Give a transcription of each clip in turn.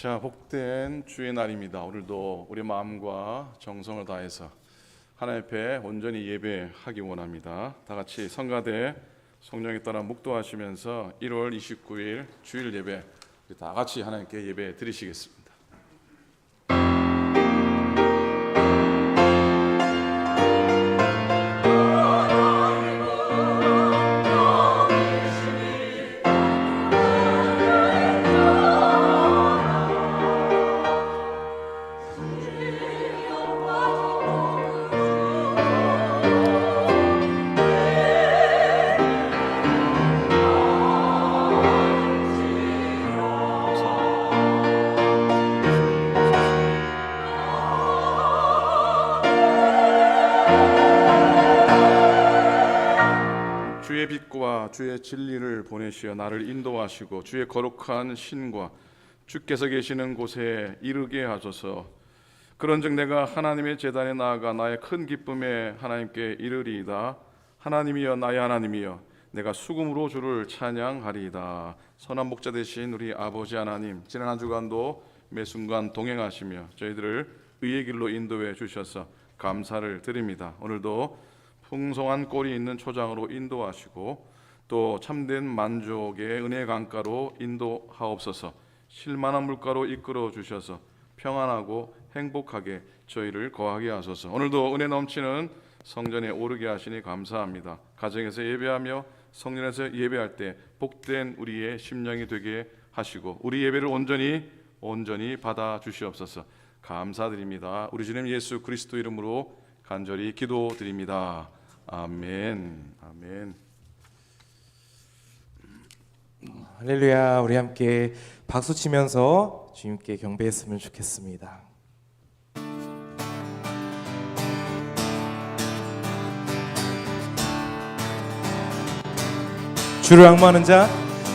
자, 복된 주의 날입니다. 오늘도 우리 마음과 정성을 다해서 하나님 앞에 온전히 예배하기 원합니다. 다 같이 성가대 성령에 따라 묵도하시면서 1월 29일 주일 예배 다 같이 하나님께 예배 드리시겠습니다. 주의 빛과 주의 진리를 보내시어 나를 인도하시고 주의 거룩한 신과 주께서 계시는 곳에 이르게 하소서. 그런즉 내가 하나님의 제단에 나아가 나의 큰 기쁨에 하나님께 이르리이다. 하나님이여 나의 하나님이여 내가 수금으로 주를 찬양하리이다. 선한 목자 되신 우리 아버지 하나님, 지난 한 주간도 매 순간 동행하시며 저희들을 의의 길로 인도해 주셔서 감사를 드립니다. 오늘도 풍성한 꼴이 있는 초장으로 인도하시고 또 참된 만족의 은혜 강가로 인도하옵소서. 실만한 물가로 이끌어 주셔서 평안하고 행복하게 저희를 거하게 하소서. 오늘도 은혜 넘치는 성전에 오르게 하시니 감사합니다. 가정에서 예배하며 성전에서 예배할 때 복된 우리의 심령이 되게 하시고 우리 예배를 온전히 받아 주시옵소서. 감사드립니다. 우리 주님 예수 그리스도 이름으로 간절히 기도드립니다. 아멘. 아멘. 할렐루야. 우리 함께 박수 치면서 주님께 경배했으면 좋겠습니다. 주를 앙무하는 자,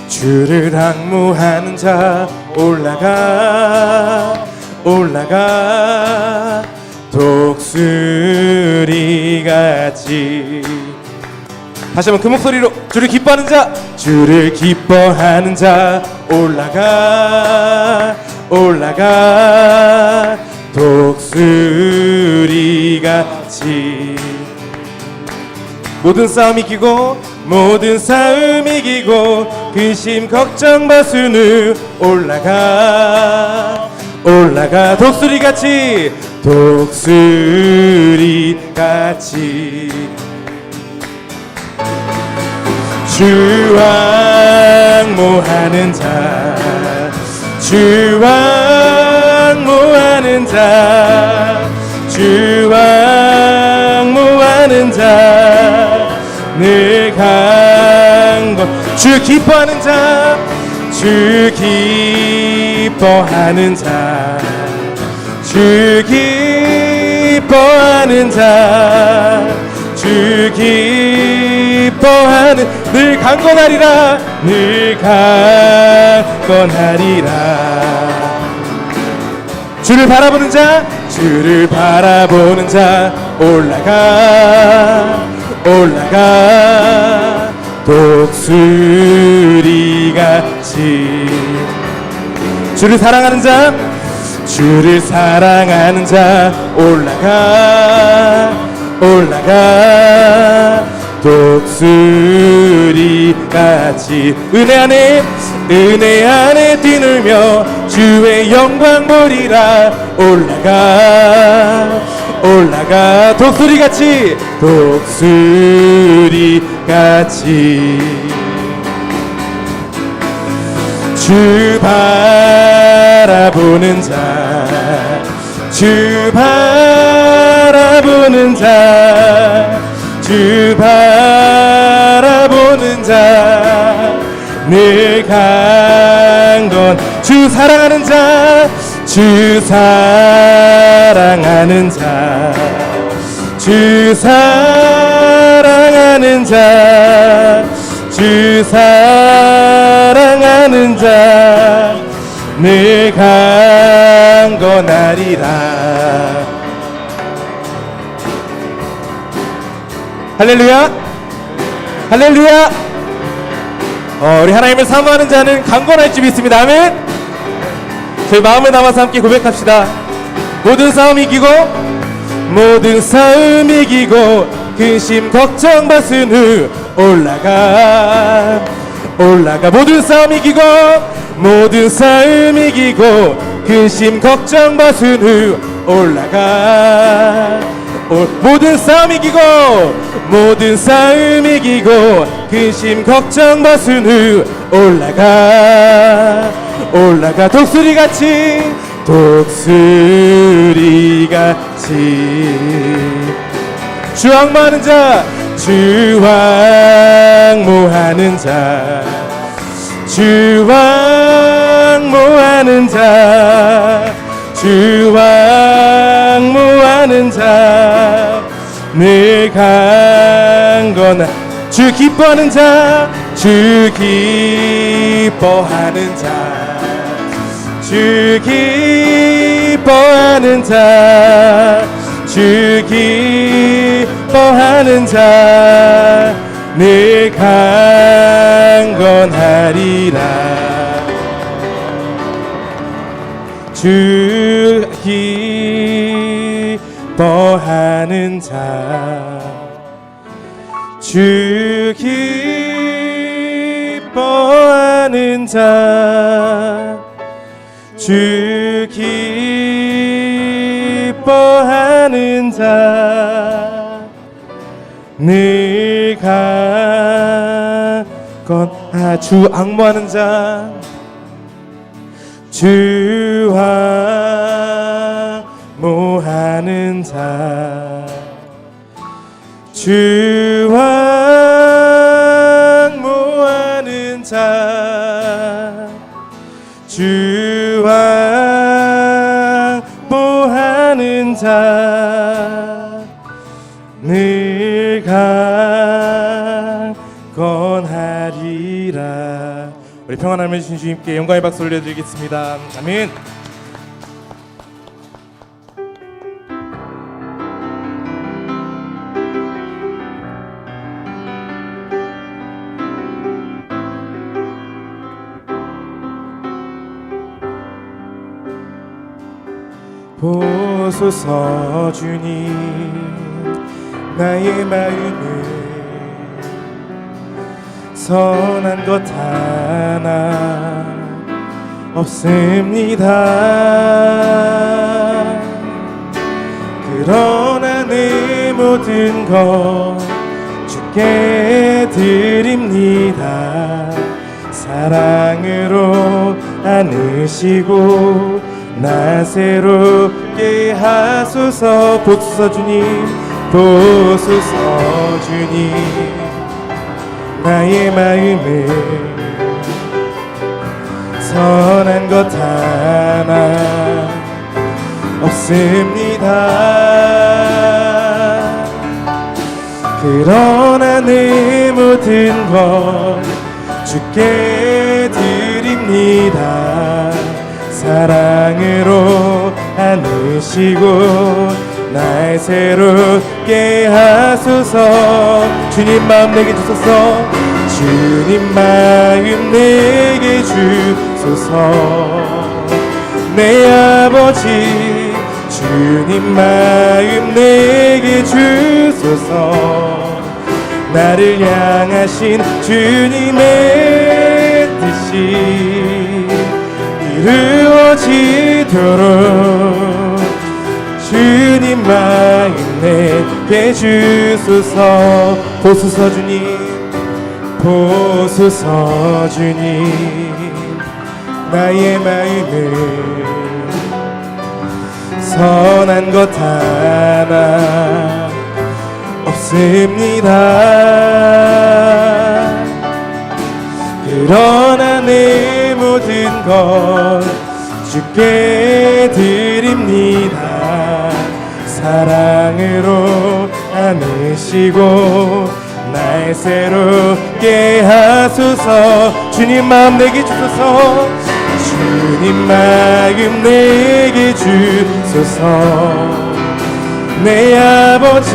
주를 앙무하는 자 올라가 독수리같이. 다시 한번 그 목소리로 주를 기뻐하는 자, 주를 기뻐하는 자 올라가 독수리같이. 모든 싸움 이기고 근심 걱정 바수는 올라가 독수리같이 주 앙무하는 자 늘 강건 주 기뻐하는 자 늘 강건하리라 주를 바라보는 자 올라가 독수리같이. 주를 사랑하는 자 올라가 독수리같이. 은혜 안에 뛰놀며 주의 영광 보리라 올라가 독수리같이 주 바라보는 자 늘 강건 주 사랑하는 자 늘 강건하리라. 할렐루야. 할렐루야. 우리 하나님을 사모하는 자는 강건할 줄 믿습니다. 아멘. 저희 마음을 담아서 함께 고백합시다. 모든 싸움 이기고 모든 싸움 이기고 근심 걱정 벗은 후 올라가 모든 싸움 이기고 모든 싸움 이기고 근심 걱정 벗은 후 올라가 모든 싸움 이기고 모든 싸움 이기고 근심 걱정 벗은 후 올라가 독수리같이 주황모하는 자 주황모하는 자 주황모하는 자 주황모하는 자 늘 강건한 주 기뻐하는 자 주 기뻐하는 자 주 기뻐하는 자 주 기뻐하는 자 늘 강건하리라 주 기뻐하는 자 주 기뻐하는 자 주 기뻐하는 자 늘 주 앙모하는 자 주 앙모하는 자 주 앙모하는 자 주 앙모하는 자 늘 강건하리라. 우리 평안함을 주신 주님께 영광의 박수 올려드리겠습니다. 아멘. 보소서 주님 나의 마음을 선한 것 하나 없습니다. 그러나 내 모든 것 주께 드립니다. 사랑으로 안으시고 나 새롭게 하소서. 보소서 주님 보소서 주님 나의 마음을 선한 것 하나 없습니다. 그러나 내 모든 것 주께 드립니다. 사랑으로 안으시고 날 새롭게 하소서. 주님 마음 내게 주소서. 주님 마음 내게 주소서. 내 아버지 주님 마음 내게 주소서. 나를 향하신 주님의 뜻이 이루어지도록 주님 마음 내게 주소서. 보소서 주님 보소서 주님 나의 마음을 선한 것 하나 없습니다. 그러나 내 모든 것 주께 드립니다. 사랑으로 안으시고 날 새롭게 하소서. 주님 마음 내게 주소서. 주님 마음 내게 주소서. 내 아버지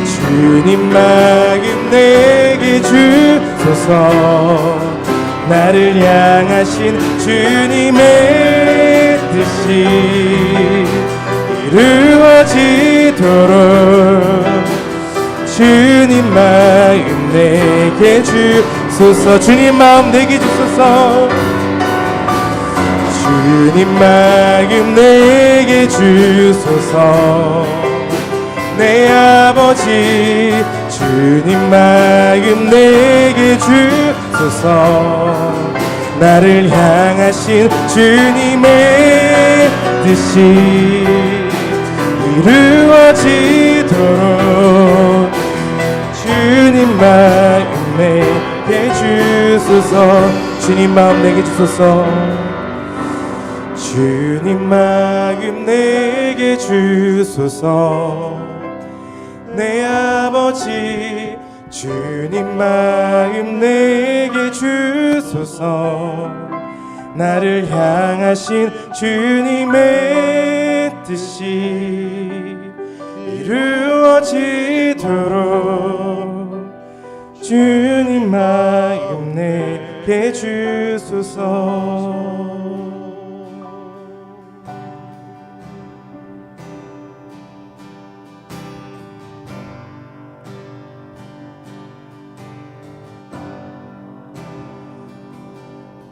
주님 마음 내게 주소서. 나를 향하신 주님의 뜻이 이루어지도록 주님 마음 내게 주소서. 주님 마음 내게 주소서. 주님 마음 내게 주소서. 내 아버지 주님 마음 내게 주소서. 나를 향하신 주님의 뜻이 이루어지도록 주님 마음 내게 주소서. 주님 마음 내게 주소서. 주님 마음 내게 주소서. 내 아버지 주님 마음 내게 주소서. 나를 향하신 주님의 뜻이 이루어지도록 주님 마음 내게 주소서.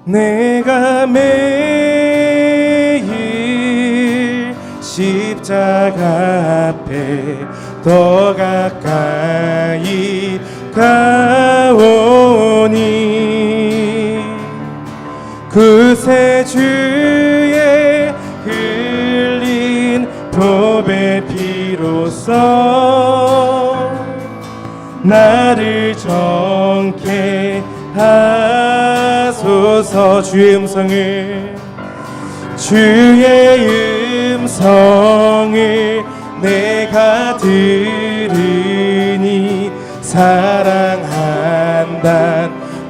내가 매일 십자가 앞에 더 가까이 가오니 구세주의 흘린 보배 피로써 나를 정케 하소서. 주의 음성을 내가 들으니 사랑한단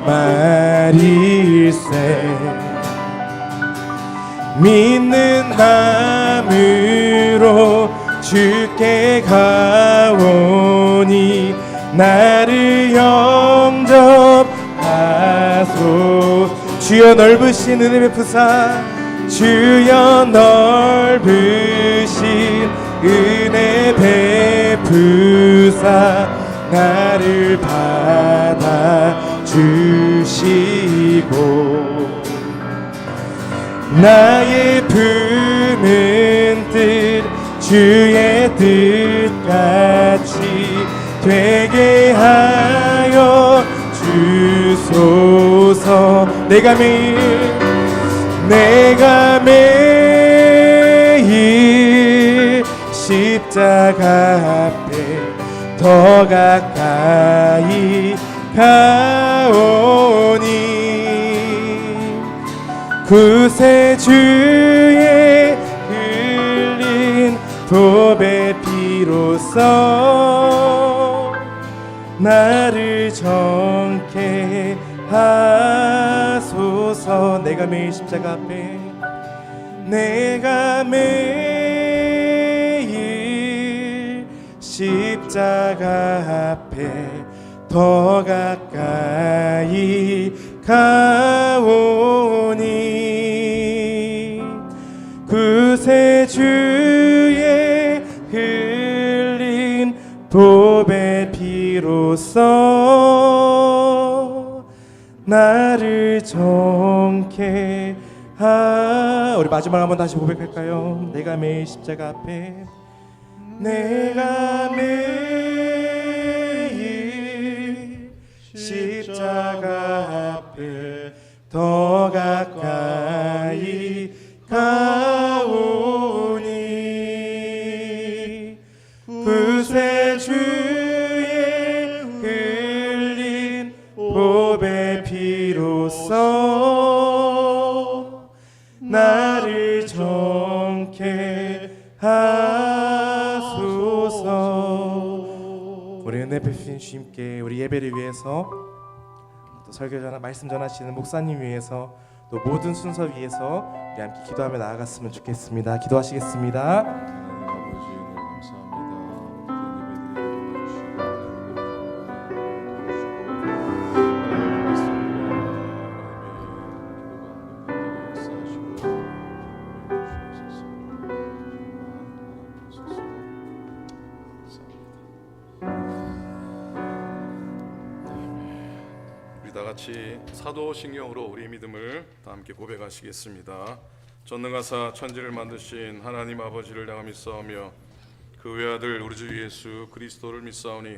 말일세. 믿는 마음으로 주께 가오니 나를 영접하소. 주여 넓으신 은혜 베푸사. 주여 넓으신 은혜 베푸사. 나를 받아주시고 나의 품은 뜻 주의 뜻같이 되게 하여 주소서. 내가 매일 십자가 앞에 더 가까이 가오니 구세주의 흘린 보배 피로써 나를 정케 하소서. 내가 매일 십자가 앞에 십자가 앞에 더 가까이 가오니 구세주의 흘린 보배 피로써 나를 정케 우리 마지막 한번 다시 고백할까요? 내가 매일 십자가 앞에 내가 매일 십자가 앞에 더 가까이 가오니 구세주의 흘린 보배 피로써 나를 정케 하소서. 우리 은혜 베푸신 주님께 우리 예배를 위해서 또 설교 전하 말씀 전하시는 목사님 위해서 또 모든 순서 위해서 우리 함께 기도하며 나아갔으면 좋겠습니다. 기도하시겠습니다. 우리 다 같이 사도신경으로 우리 믿음을 다 함께 고백하시겠습니다. 전능하사 천지를 만드신 하나님 아버지를 내가 믿사오며 그 외아들 우리 주 예수 그리스도를 믿사오니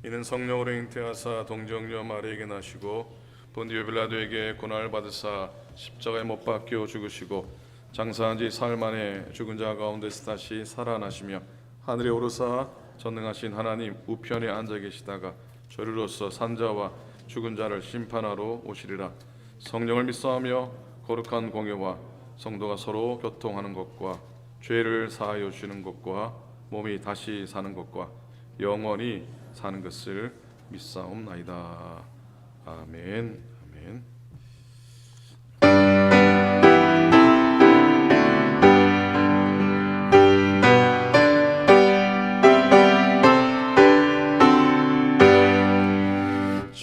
이는 성령으로 잉태하사 동정녀 마리에게 나시고 본디오 빌라도에게 고난을 받으사 십자가에 못 박혀 죽으시고 장사한 지 사흘 만에 죽은 자 가운데서 다시 살아나시며 하늘에 오르사 전능하신 하나님 우편에 앉아 계시다가 저리로서 산자와 죽은 자를 심판하러 오시리라. 성령을 믿사오며 거룩한 공예와 성도가 서로 교통하는 것과 죄를 사하여 주시는 것과 몸이 다시 사는 것과 영원히 사는 것을 믿사옵나이다. 아멘. 아멘.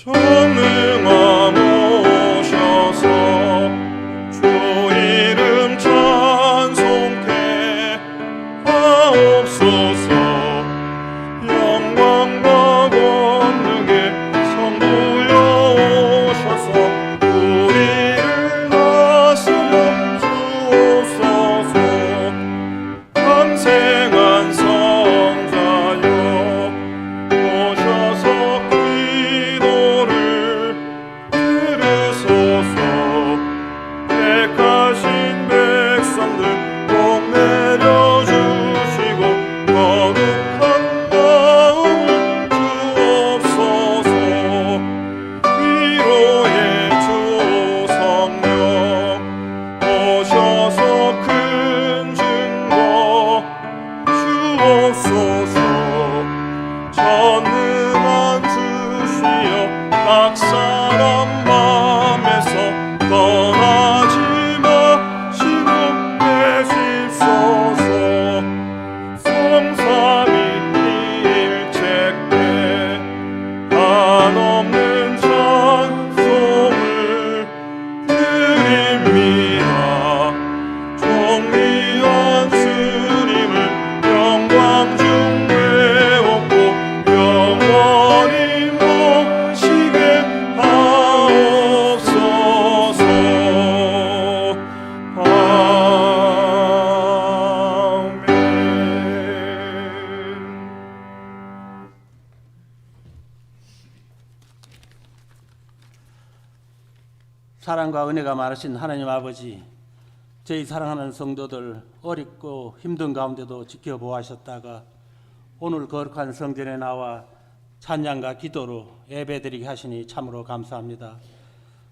전능함 오셔서 주 이름 찬송케 하옵소서. 영광과 권능의 성부여 오셔서 우리를 다스려 주옵소서. 강생한 성자여 오셔서 들으소서. 택하신 백성들 복 내려주시고 거룩한 마음을 주옵소서. 위로의 주 성령 오셔서 큰 증거 주옵소서. 전능한 주시여 각 사람 맘에서 떠나지 마시고 계십소서. 성삼위일체께 한없는 찬송을 드립니다. 존귀한 주님을 영광 중 외웠고 영원히 모시게 하옵소서. 아멘. 사랑과 은혜가 많으신 하나님 아버지, 저희 사랑하는 성도들 어렵고 힘든 가운데도 지켜보았다가 오늘 거룩한 성전에 나와 찬양과 기도로 예배드리게 하시니 참으로 감사합니다.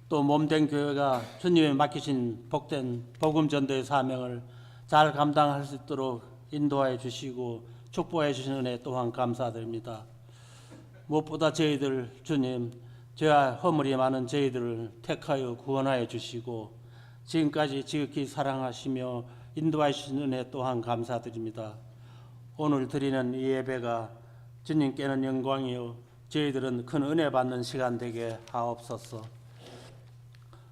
또 몸된 교회가 주님의 맡기신 복된 복음 전도의 사명을 잘 감당할 수 있도록 인도하여 주시고 축복해 주시는 은혜 또한 감사드립니다. 무엇보다 저희들 주님 죄와 허물이 많은 저희들을 택하여 구원하여 주시고 지금까지 지극히 사랑하시며 인도하여 주신 은혜 또한 감사드립니다. 오늘 드리는 이 예배가 주님께는 영광이요 저희들은 큰 은혜 받는 시간 되게 하옵소서.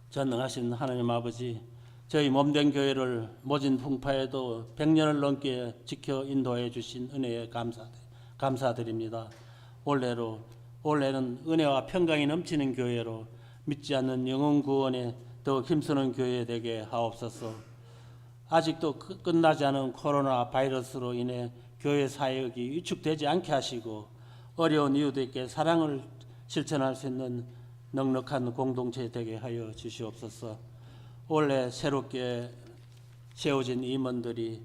전능하신 하나님 아버지, 저희 몸된 교회를 모진 풍파에도 100년을 넘게 지켜 인도해 주신 은혜에 감사드립니다. 올해는 은혜와 평강이 넘치는 교회로 믿지 않는 영혼 구원에 더욱 힘쓰는 교회 되게 하옵소서. 아직도 끝나지 않은 코로나 바이러스로 인해 교회 사역이 위축되지 않게 하시고 어려운 이웃에게 사랑을 실천할 수 있는 넉넉한 공동체 되게 하여 주시옵소서. 올해 새롭게 세워진 임원들이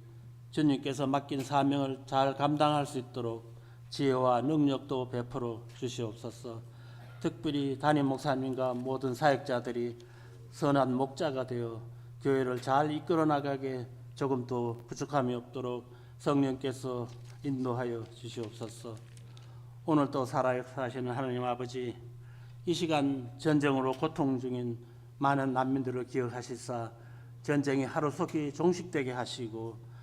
주님께서 맡긴 사명을 잘 감당할 수 있도록 지혜와 능력도 베풀어 주시옵소서. 특별히 담임 목사님과 모든 사역자들이 선한 목자가 되어 교회를 잘 이끌어 나가게 조금도 부족함이 없도록 성령께서 인도하여 주시옵소서. 오늘도 살아계시는 하나님 아버지, 이 시간 전쟁으로 고통 중인 많은 난민들을 기억하시사 전쟁이 하루속히 종식되게 하시고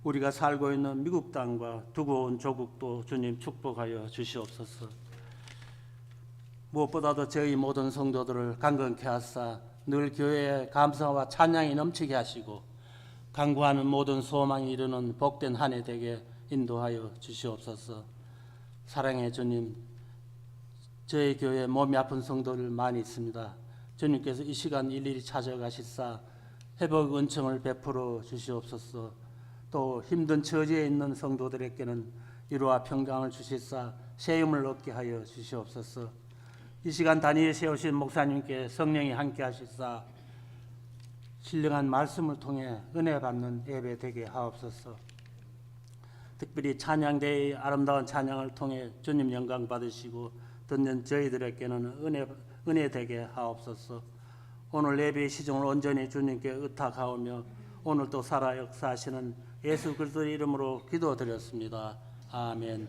우리가 살고 있는 미국 땅과 두고 온 조국도 주님 축복하여 주시옵소서. 무엇보다도 저희 모든 성도들을 강건케 하사 늘 교회에 감사와 찬양이 넘치게 하시고 간구하는 모든 소망이 이루는 복된 한 해 되게 인도하여 주시옵소서. 사랑의 주님, 저희 교회에 몸이 아픈 성도들 많이 있습니다. 주님께서 이 시간 일일이 찾아가시사 회복 은총을 베풀어 주시옵소서. 또 힘든 처지에 있는 성도들에게는 위로와 평강을 주시사 세움을 얻게 하여 주시옵소서. 이 시간 단위에 세우신 목사님께 성령이 함께 하시사 신령한 말씀을 통해 은혜 받는 예배 되게 하옵소서. 특별히 찬양대의 아름다운 찬양을 통해 주님 영광 받으시고 듣는 저희들에게는 은혜 되게 하옵소서. 오늘 예배의 시종을 온전히 주님께 의탁하오며 오늘 또 살아 역사하시는 예수 그리스도의 이름으로 기도드렸습니다. 아멘.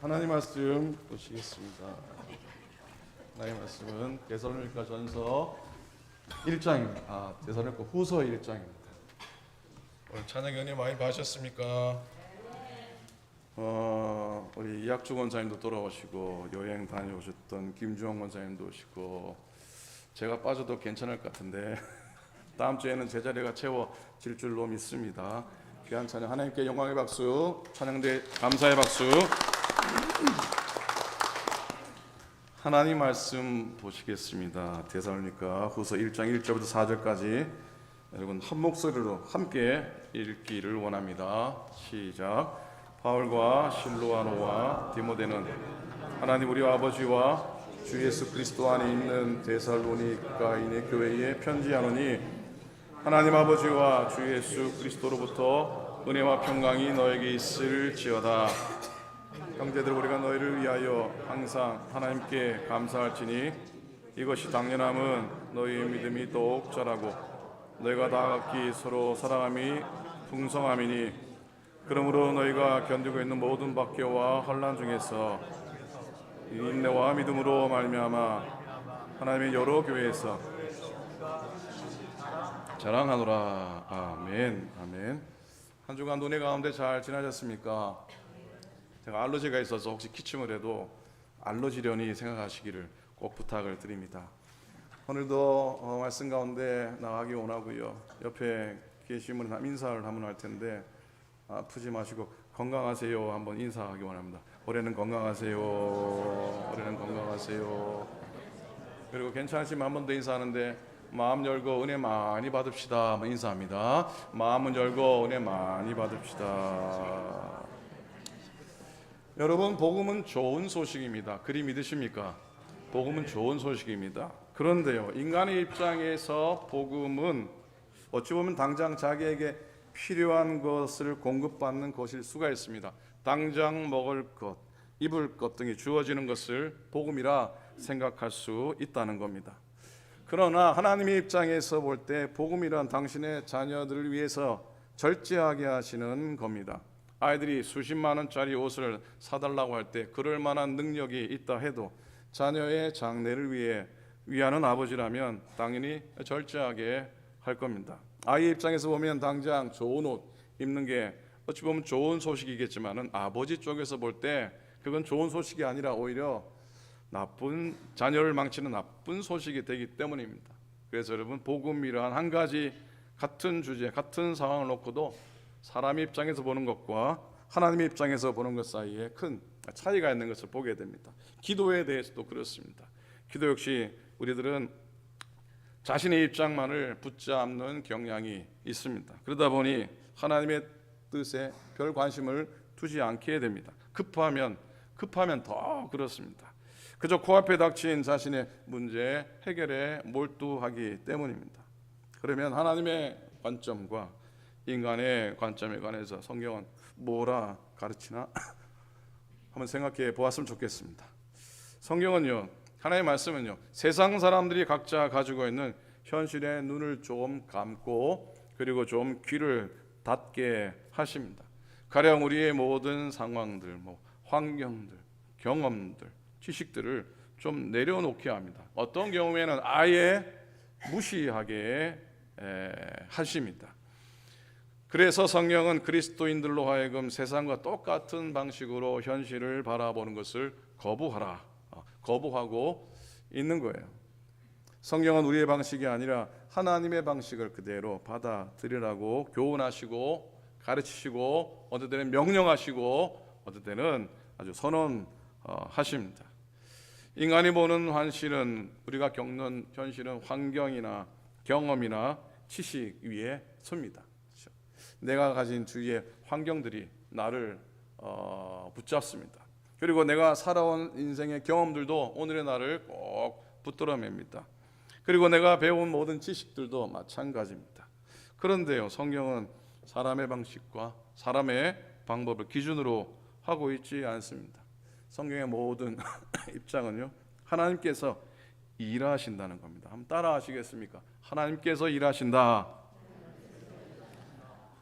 하나님 말씀 보시겠습니다. 하나님 말씀은 데살로니가 전서 1장입니다. 데살로니가 후서 1장입니다. 오늘 찬양 연회 많이 봐주셨습니까? 우리 이학주 원사님도 돌아오시고 여행 다녀오셨던 김주영 원사님도 오시고 제가 빠져도 괜찮을 것 같은데 다음 주에는 제자리가 채워질 줄로 믿습니다. 귀한 찬양 하나님께 영광의 박수, 찬양대 감사의 박수. 하나님 말씀 보시겠습니다. 데살로니가 후서 1장 1절부터 4절까지 여러분 한 목소리로 함께 읽기를 원합니다. 시작. 바울과 실로아노와 디모데는 하나님 우리 아버지와 주 예수 그리스도 안에 있는 데살로니가인의 교회에 편지하노니 하나님 아버지와 주 예수 그리스도로부터 은혜와 평강이 너에게 있을지어다. 형제들 우리가 너희를 위하여 항상 하나님께 감사할지니 이것이 당연함은 너희의 믿음이 더욱 자라고 너희가 다 각기 서로 사랑함이 풍성함이니 그러므로 너희가 견디고 있는 모든 박해와 환난 중에서 이 인내와 믿음으로 말미암아 하나님의 여러 교회에서 자랑하노라. 아멘. 아멘. 한 주간 눈의 가운데 잘 지나셨습니까? 제가 알러지가 있어서 혹시 기침을 해도 알러지려니 생각하시기를 꼭 부탁을 드립니다. 오늘도 말씀 가운데 나가기 원하고요. 옆에 계신 분은 인사를 한번 할 텐데 아프지 마시고 건강하세요 한번 인사하기 원합니다. 올해는 건강하세요. 올해는 건강하세요. 그리고 괜찮으시면 한 번 더 인사하는데 마음 열고 은혜 많이 받읍시다 한번 인사합니다. 마음은 열고 은혜 많이 받읍시다. 여러분 복음은 좋은 소식입니다. 그리 믿으십니까? 복음은 좋은 소식입니다. 그런데요, 인간의 입장에서 복음은 어찌 보면 당장 자기에게 필요한 것을 공급받는 것일 수가 있습니다. 당장 먹을 것, 입을 것 등이 주어지는 것을 복음이라 생각할 수 있다는 겁니다. 그러나 하나님의 입장에서 볼 때 복음이란 당신의 자녀들을 위해서 절제하게 하시는 겁니다. 아이들이 수십만 원짜리 옷을 사달라고 할 때 그럴 만한 능력이 있다 해도 자녀의 장래를 위해 위하는 아버지라면 당연히 절제하게 할 겁니다. 아이의 입장에서 보면 당장 좋은 옷 입는 게 어찌 보면 좋은 소식이겠지만은 아버지 쪽에서 볼 때 그건 좋은 소식이 아니라 오히려 나쁜 자녀를 망치는 나쁜 소식이 되기 때문입니다. 그래서 여러분 복음이란 한 가지 같은 주제, 같은 상황을 놓고도 사람의 입장에서 보는 것과 하나님의 입장에서 보는 것 사이에 큰 차이가 있는 것을 보게 됩니다. 기도에 대해서도 그렇습니다. 기도 역시 우리들은 자신의 입장만을 붙잡는 경향이 있습니다. 그러다 보니 하나님의 뜻에 별 관심을 두지 않게 됩니다. 급하면 더 그렇습니다. 그저 코앞에 닥친 자신의 문제 해결에 몰두하기 때문입니다. 그러면 하나님의 관점과 인간의 관점에 관해서 성경은 뭐라 가르치나 한번 생각해 보았으면 좋겠습니다. 성경은요, 하나님의 말씀은요, 세상 사람들이 각자 가지고 있는 현실의 눈을 좀 감고 그리고 좀 귀를 닫게 하십니다. 가령 우리의 모든 상황들, 환경들, 경험들, 지식들을 좀 내려놓게 합니다. 어떤 경우에는 아예 무시하게 하십니다. 그래서 성경은 그리스도인들로 하여금 세상과 똑같은 방식으로 현실을 바라보는 것을 거부하고 있는 거예요. 성경은 우리의 방식이 아니라 하나님의 방식을 그대로 받아들이라고 교훈하시고 가르치시고 어떨 때는 명령하시고 어떨 때는 아주 선언하십니다. 인간이 보는 현실은, 우리가 겪는 현실은 환경이나 경험이나 지식 위에 섭니다. 그렇죠? 내가 가진 주위의 환경들이 나를 붙잡습니다. 그리고 내가 살아온 인생의 경험들도 오늘의 나를 꼭 붙들어맵니다. 그리고 내가 배운 모든 지식들도 마찬가지입니다. 그런데요, 성경은 사람의 방식과 사람의 방법을 기준으로 하고 있지 않습니다. 성경의 모든 입장은요, 하나님께서 일하신다는 겁니다. 한번 따라 하시겠습니까? 하나님께서 일하신다.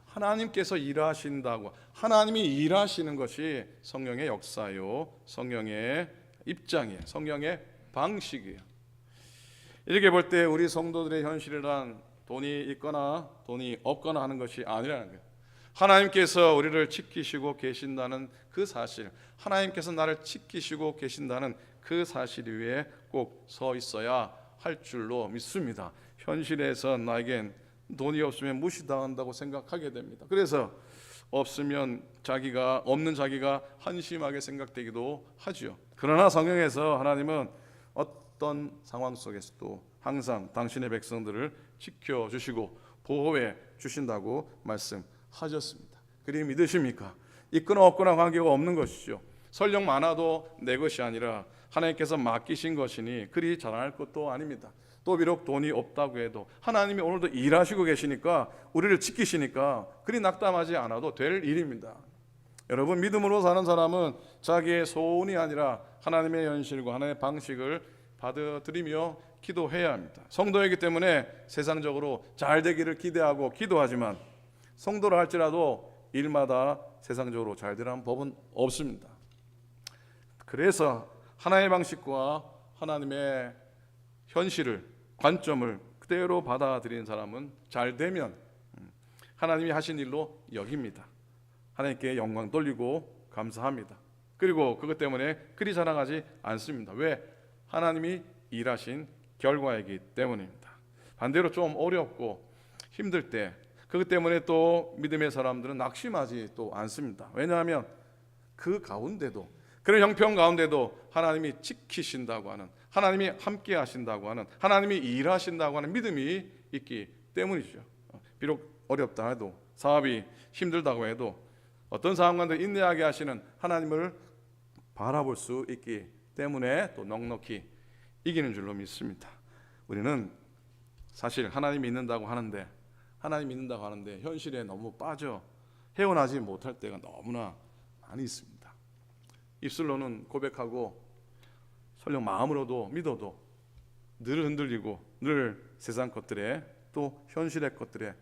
하나님께서 일하신다고. 하나님이 일하시는 것이 성령의 역사요, 성령의 입장이에요, 성령의 방식이에요. 이렇게 볼 때 우리 성도들의 현실이란 돈이 있거나 돈이 없거나 하는 것이 아니라는 거예요. 하나님께서 우리를 지키시고 계신다는 그 사실, 하나님께서 나를 지키시고 계신다는 그 사실 위에 꼭 서 있어야 할 줄로 믿습니다. 현실에서 나에겐 돈이 없으면 무시당한다고 생각하게 됩니다. 그래서 없는 자기가 한심하게 생각되기도 하지요. 그러나 성경에서 하나님은 어떤 상황 속에서도 항상 당신의 백성들을 지켜주시고 보호해 주신다고 말씀하셨습니다. 그리 믿으십니까? 있거나 없거나 관계가 없는 것이죠. 설령 많아도 내 것이 아니라 하나님께서 맡기신 것이니 그리 자랑할 것도 아닙니다. 또 비록 돈이 없다고 해도 하나님이 오늘도 일하시고 계시니까, 우리를 지키시니까 그리 낙담하지 않아도 될 일입니다. 여러분, 믿음으로 사는 사람은 자기의 소원이 아니라 하나님의 현실과 하나님의 방식을 받아들이며 기도해야 합니다. 성도이기 때문에 세상적으로 잘 되기를 기대하고 기도하지만, 성도라 할지라도 일마다 세상적으로 잘 되라는 법은 없습니다. 그래서 하나님의 방식과 하나님의 현실을, 관점을 그대로 받아들이는 사람은 잘 되면 하나님이 하신 일로 여깁니다. 하나님께 영광 돌리고 감사합니다. 그리고 그것 때문에 그리 자랑하지 않습니다. 왜? 하나님이 일하신 결과이기 때문입니다. 반대로 좀 어렵고 힘들 때 그것 때문에 또 믿음의 사람들은 낙심하지 또 않습니다. 왜냐하면 그 가운데도, 그런 형편 가운데도 하나님이 지키신다고 하는, 하나님이 함께 하신다고 하는, 하나님이 일하신다고 하는 믿음이 있기 때문이죠. 비록 어렵다 해도, 사업이 힘들다고 해도, 어떤 상황 가운데 인내하게 하시는 하나님을 바라볼 수 있기 때문에 또 넉넉히 이기는 줄로 믿습니다. 우리는 사실 하나님 믿는다고 하는데 현실에 너무 빠져 헤어나지 못할 때가 너무나 많이 있습니다. 입술로는 고백하고 설령 마음으로도 믿어도 늘 흔들리고 늘 세상 것들에 또 현실의 것들에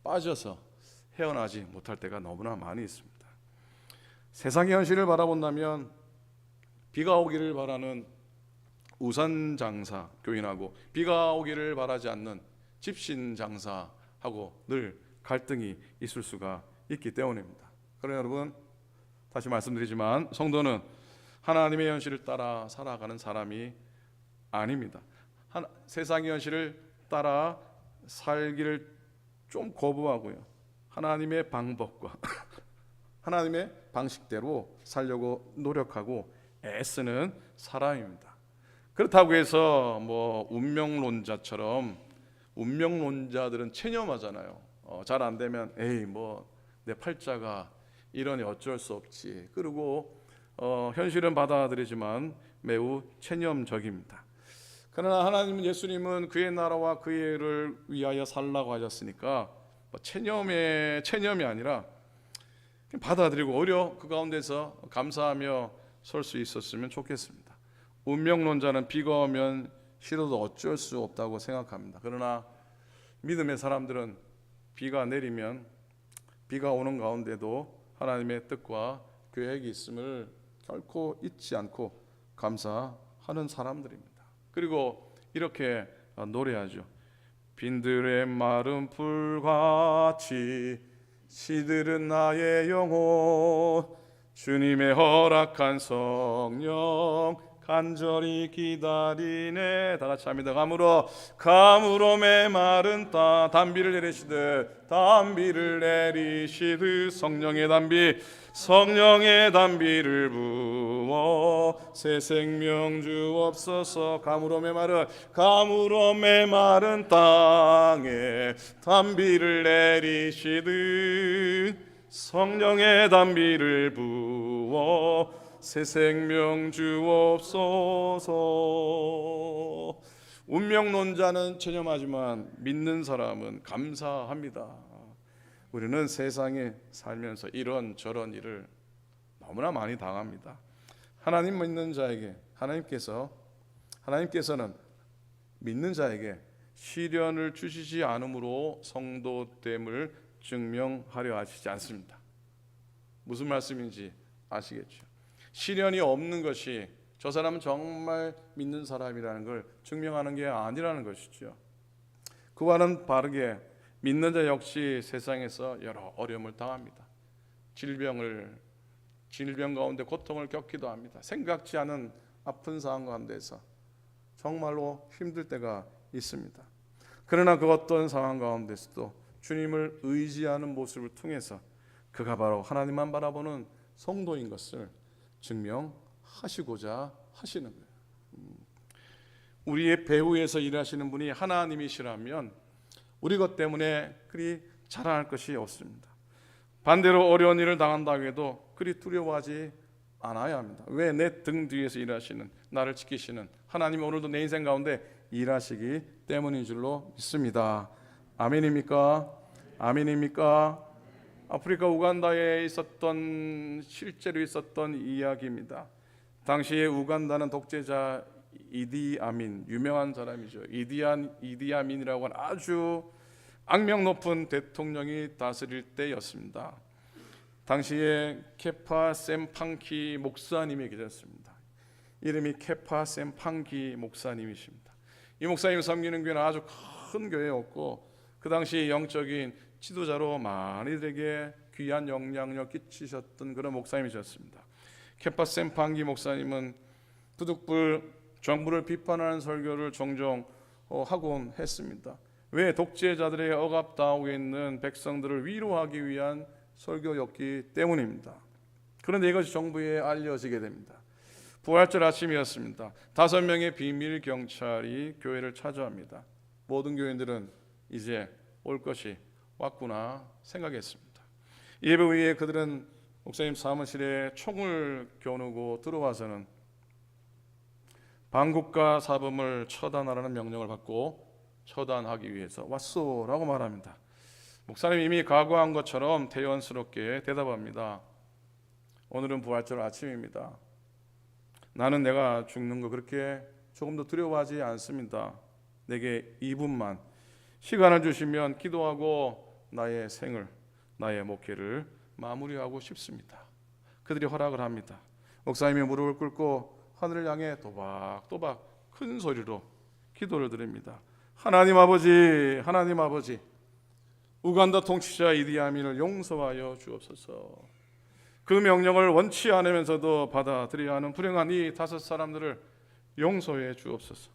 빠져서 헤어나지 못할 때가 너무나 많이 있습니다. 세상의 현실을 바라본다면 비가 오기를 바라는 우산 장사 교인하고 비가 오기를 바라지 않는 집신 장사하고 늘 갈등이 있을 수가 있기 때문입니다. 그러나 여러분, 다시 말씀드리지만 성도는 하나님의 현실을 따라 살아가는 사람이 아닙니다. 세상의 현실을 따라 살기를 좀 거부하고요, 하나님의 방법과 하나님의 방식대로 살려고 노력하고 애쓰는 사람입니다. 그렇다고 해서 운명론자들은 체념하잖아요. 잘 안 되면 에이 내 팔자가 이러니 어쩔 수 없지. 그리고 현실은 받아들이지만 매우 체념적입니다. 그러나 하나님은, 예수님은 그의 나라와 그의 일을 위하여 살라고 하셨으니까 체념이 아니라 받아들이고 그 가운데서 감사하며 설 수 있었으면 좋겠습니다. 운명론자는 비가 오면 싫어도 어쩔 수 없다고 생각합니다. 그러나 믿음의 사람들은 비가 내리면 비가 오는 가운데도 하나님의 뜻과 계획이 있음을 결코 잊지 않고 감사하는 사람들입니다. 그리고 이렇게 노래하죠. 빈들의 마른 풀같이 시들은 나의 영혼, 주님의 허락한 성령 간절히 기다리네. 다 같이 합니다. 가물어 메마른 땅 단비를 내리시듯 성령의 단비를 부어 새 생명 주옵소서. 가물어 메마른 땅에 단비를 내리시듯 성령의 단비를 부어 새 생명 주옵소서. 운명론자는 체념하지만 믿는 사람은 감사합니다. 우리는 세상에 살면서 이런 저런 일을 너무나 많이 당합니다. 하나님 믿는 자에게 하나님께서는 믿는 자에게 시련을 주시지 않으므로 성도됨을 증명하려 하시지 않습니다. 무슨 말씀인지 아시겠죠? 시련이 없는 것이 저 사람은 정말 믿는 사람이라는 걸 증명하는 게 아니라는 것이죠. 그와는 다르게 믿는 자 역시 세상에서 여러 어려움을 당합니다. 질병 가운데 고통을 겪기도 합니다. 생각지 않은 아픈 상황 가운데서 정말로 힘들 때가 있습니다. 그러나 그 어떤 상황 가운데서도 주님을 의지하는 모습을 통해서 그가 바로 하나님만 바라보는 성도인 것을 증명하시고자 하시는 거예요. 우리의 배후에서 일하시는 분이 하나님이시라면 우리 것 때문에 그리 자랑할 것이 없습니다. 반대로 어려운 일을 당한다고 해도 그리 두려워하지 않아야 합니다. 왜? 내 등 뒤에서 일하시는, 나를 지키시는 하나님이 오늘도 내 인생 가운데 일하시기 때문인 줄로 믿습니다. 아멘입니까? 아멘입니까? 아프리카 우간다에 실제로 있었던 이야기입니다. 당시에 우간다는 독재자 이디 아민, 유명한 사람이죠. 이디 아민이라고 하는 아주 악명 높은 대통령이 다스릴 때였습니다. 당시에 케파 셈팡키 목사님이 계셨습니다. 이름이 케파 셈팡키 목사님이십니다. 이 목사님 섬기는 교회는 아주 큰 교회였고 그 당시 영적인 지도자로 많이들에게 귀한 영향력 끼치셨던 그런 목사님이셨습니다. 케파 셈팡키 목사님은 부득불 정부를 비판하는 설교를 종종 하곤 했습니다. 왜? 독재자들의 억압당하고 있는 백성들을 위로하기 위한 설교였기 때문입니다. 그런데 이것이 정부에 알려지게 됩니다. 부활절 아침이었습니다. 5명의 비밀 경찰이 교회를 찾아옵니다. 모든 교인들은 이제 올 것이 왔구나 생각했습니다. 예배 후에 그들은 목사님 사무실에 총을 겨누고 들어와서는 반국가 사범을 처단하라는 명령을 받고 처단하기 위해서 왔소라고 말합니다. 목사님 이미 각오한 것처럼 대연스럽게 대답합니다. 오늘은 부활절 아침입니다. 나는 내가 죽는 거 그렇게 조금도 두려워하지 않습니다. 내게 2분만 시간을 주시면 기도하고 나의 생을, 나의 목회를 마무리하고 싶습니다. 그들이 허락을 합니다. 목사님이 무릎을 꿇고 하늘을 향해 또박또박 큰 소리로 기도를 드립니다. 하나님 아버지, 하나님 아버지, 우간다 통치자 이디 아민을 용서하여 주옵소서. 그 명령을 원치 않으면서도 받아들여야 하는 불행한 이 5 사람들을 용서해 주옵소서.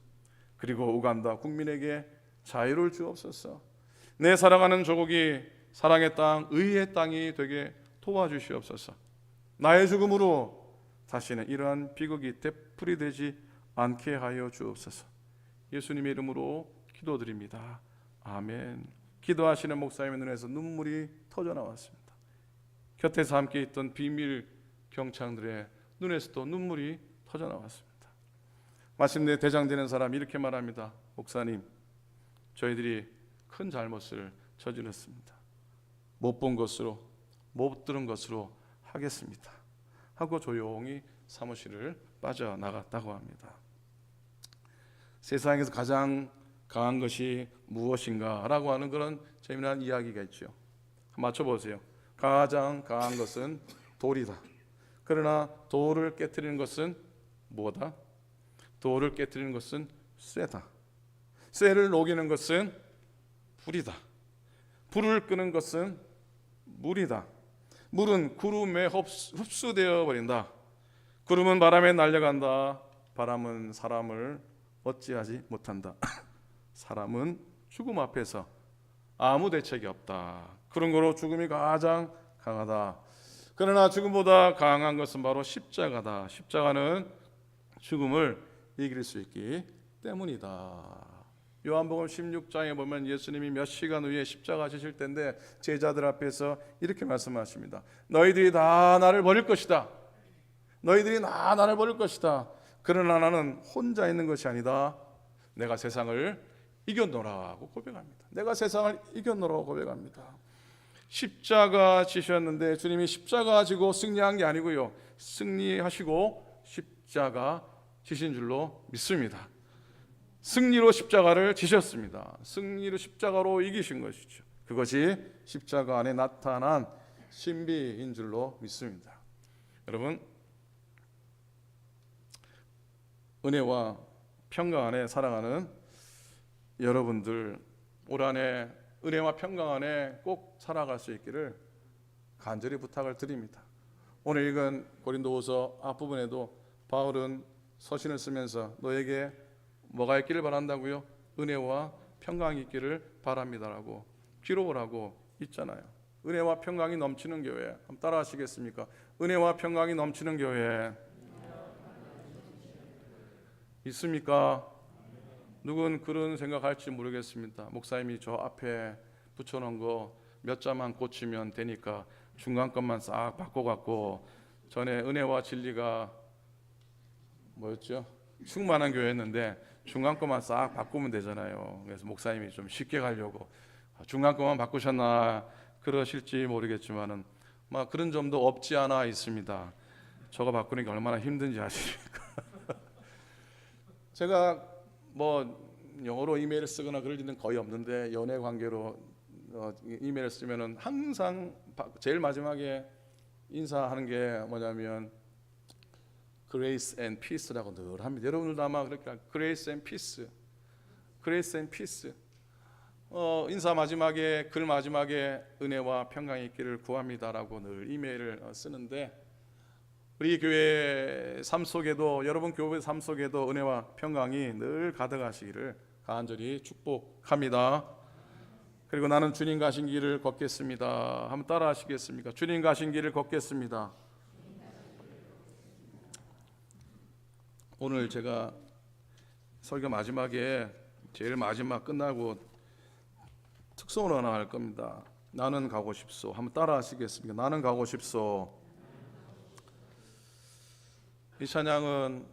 그리고 우간다 국민에게 자유를 주옵소서. 내 사랑하는 조국이 사랑의 땅, 의의 땅이 되게 도와주시옵소서. 나의 죽음으로 다시는 이러한 비극이 되풀이되지 않게 하여 주옵소서. 예수님의 이름으로 기도드립니다. 아멘. 기도하시는 목사님의 눈에서 눈물이 터져 나왔습니다. 곁에서 함께 있던 비밀 경찰들의 눈에서도 눈물이 터져 나왔습니다. 마침내 대장되는 사람이 이렇게 말합니다. 목사님, 저희들이 큰 잘못을 저질렀습니다. 못 본 것으로, 못 들은 것으로 하겠습니다. 하고 조용히 사무실을 빠져나갔다고 합니다. 세상에서 가장 강한 것이 무엇인가 라고 하는 그런 재미난 이야기가 있죠. 맞춰보세요. 가장 강한 것은 돌이다. 그러나 돌을 깨트리는 것은 뭐다? 돌을 깨트리는 것은 쇠다. 쇠를 녹이는 것은 불이다. 불을 끄는 것은 물이다. 물은 구름에 흡수되어 버린다. 구름은 바람에 날려간다. 바람은 사람을 어찌하지 못한다. 사람은 죽음 앞에서 아무 대책이 없다. 그런 거로 죽음이 가장 강하다. 그러나 죽음보다 강한 것은 바로 십자가다. 십자가는 죽음을 이길 수 있기 때문이다. 요한복음 16장에 보면 예수님이 몇 시간 후에 십자가 지실 때인데 제자들 앞에서 이렇게 말씀하십니다. 너희들이 다 나를 버릴 것이다. 너희들이 다 나를 버릴 것이다. 그러나 나는 혼자 있는 것이 아니다. 내가 세상을 이겨노라고 고백합니다. 내가 세상을 이겨노라고 고백합니다. 십자가 지셨는데 주님이 십자가 지고 승리한 게 아니고요, 승리하시고 십자가 지신 줄로 믿습니다. 승리로 십자가를 지셨습니다. 승리로 십자가로 이기신 것이죠. 그것이 십자가 안에 나타난 신비인 줄로 믿습니다. 여러분, 은혜와 평강 안에 살아가는 여러분들, 올 한해 은혜와 평강 안에 꼭 살아갈 수 있기를 간절히 부탁을 드립니다. 오늘 읽은 고린도후서 앞부분에도 바울은 서신을 쓰면서 너에게 뭐가 있기를 바란다고요? 은혜와 평강이 있기를 바랍니다라고 기록을 하고 있잖아요. 은혜와 평강이 넘치는 교회, 한번 따라 하시겠습니까? 은혜와 평강이 넘치는 교회 있습니까? 누군 그런 생각할지 모르겠습니다. 목사님이 저 앞에 붙여놓은 거 몇 자만 고치면 되니까 중간 것만 싹 바꿔갖고, 전에 은혜와 진리가 뭐였죠? 충만한 교회였는데 중간 것만 싹 바꾸면 되잖아요. 그래서 목사님이 좀 쉽게 가려고 중간 것만 바꾸셨나 그러실지 모르겠지만은 막 그런 점도 없지 않아 있습니다. 저거 바꾸는 게 얼마나 힘든지 아십니까? 제가 뭐 영어로 이메일을 쓰거나 그럴 일은 거의 없는데, 연애 관계로 이메일을 쓰면은 항상 제일 마지막에 인사하는 게 뭐냐면 Grace and Peace라고 늘 합니다. 여러분들도 아마 그렇게 Grace and Peace, Grace and Peace. 인사 마지막에, 글 마지막에 은혜와 평강이 있기를 구합니다라고 늘 이메일을 쓰는데, 우리 교회 삶 속에도, 여러분 교회 삶 속에도 은혜와 평강이 늘 가득하시기를 간절히 축복합니다. 그리고 나는 주님 가신 길을 걷겠습니다. 한번 따라 하시겠습니까? 주님 가신 길을 걷겠습니다. 오늘 제가 설교 마지막에 제일 마지막 끝나고 특송을 하나 할 겁니다. 나는 가고 싶소. 한번 따라 하시겠습니까? 나는 가고 싶소. 이 찬양은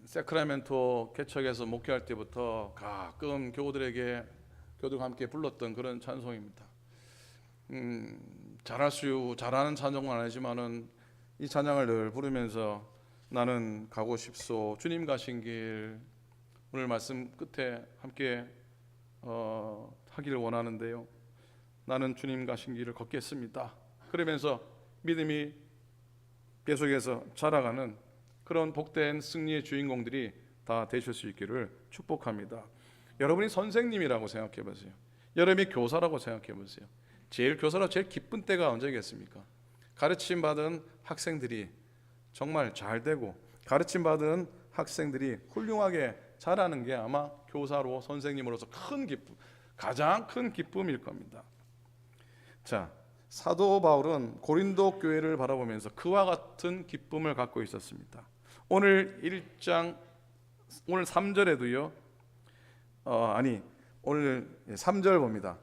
세크라멘토 개척에서 목회할 때부터 가끔 교우들과 함께 불렀던 그런 찬송입니다. 잘하는 찬송은 아니지만은 이 찬양을 늘 부르면서 나는 가고 싶소, 주님 가신 길, 오늘 말씀 끝에 함께 하기를 원하는데요. 나는 주님 가신 길을 걷겠습니다. 그러면서 믿음이 계속해서 자라가는 그런 복된 승리의 주인공들이 다 되실 수 있기를 축복합니다. 여러분이 선생님이라고 생각해 보세요. 여러분이 교사라고 생각해 보세요. 교사라고 제일 기쁜 때가 언제겠습니까? 가르침 받은 학생들이 정말 잘 되고, 가르침 받은 학생들이 훌륭하게 자라는 게 아마 교사로, 선생님으로서 가장 큰 기쁨일 겁니다. 자, 사도 바울은 고린도 교회를 바라보면서 그와 같은 기쁨을 갖고 있었습니다. 오늘 1장, 오늘 3절에도요, 오늘 3절 봅니다.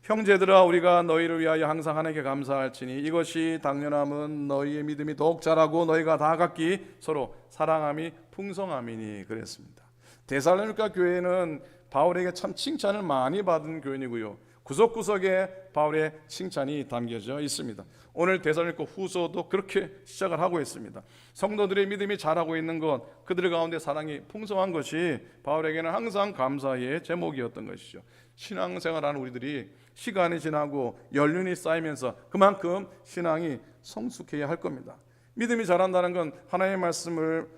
형제들아, 우리가 너희를 위하여 항상 하나님께 감사할지니 이것이 당연함은 너희의 믿음이 더욱 자라고 너희가 다 각기 서로 사랑함이 풍성함이니 그랬습니다. 데살로니가 교회는 바울에게 참 칭찬을 많이 받은 교회이고요, 구석구석에 바울의 칭찬이 담겨져 있습니다. 오늘 데살로니가 후서도 그렇게 시작을 하고 있습니다. 성도들의 믿음이 자라고 있는 것, 그들 가운데 사랑이 풍성한 것이 바울에게는 항상 감사의 제목이었던 것이죠. 신앙생활하는 우리들이 시간이 지나고 연륜이 쌓이면서 그만큼 신앙이 성숙해야 할 겁니다. 믿음이 자란다는 건 하나님의 말씀을,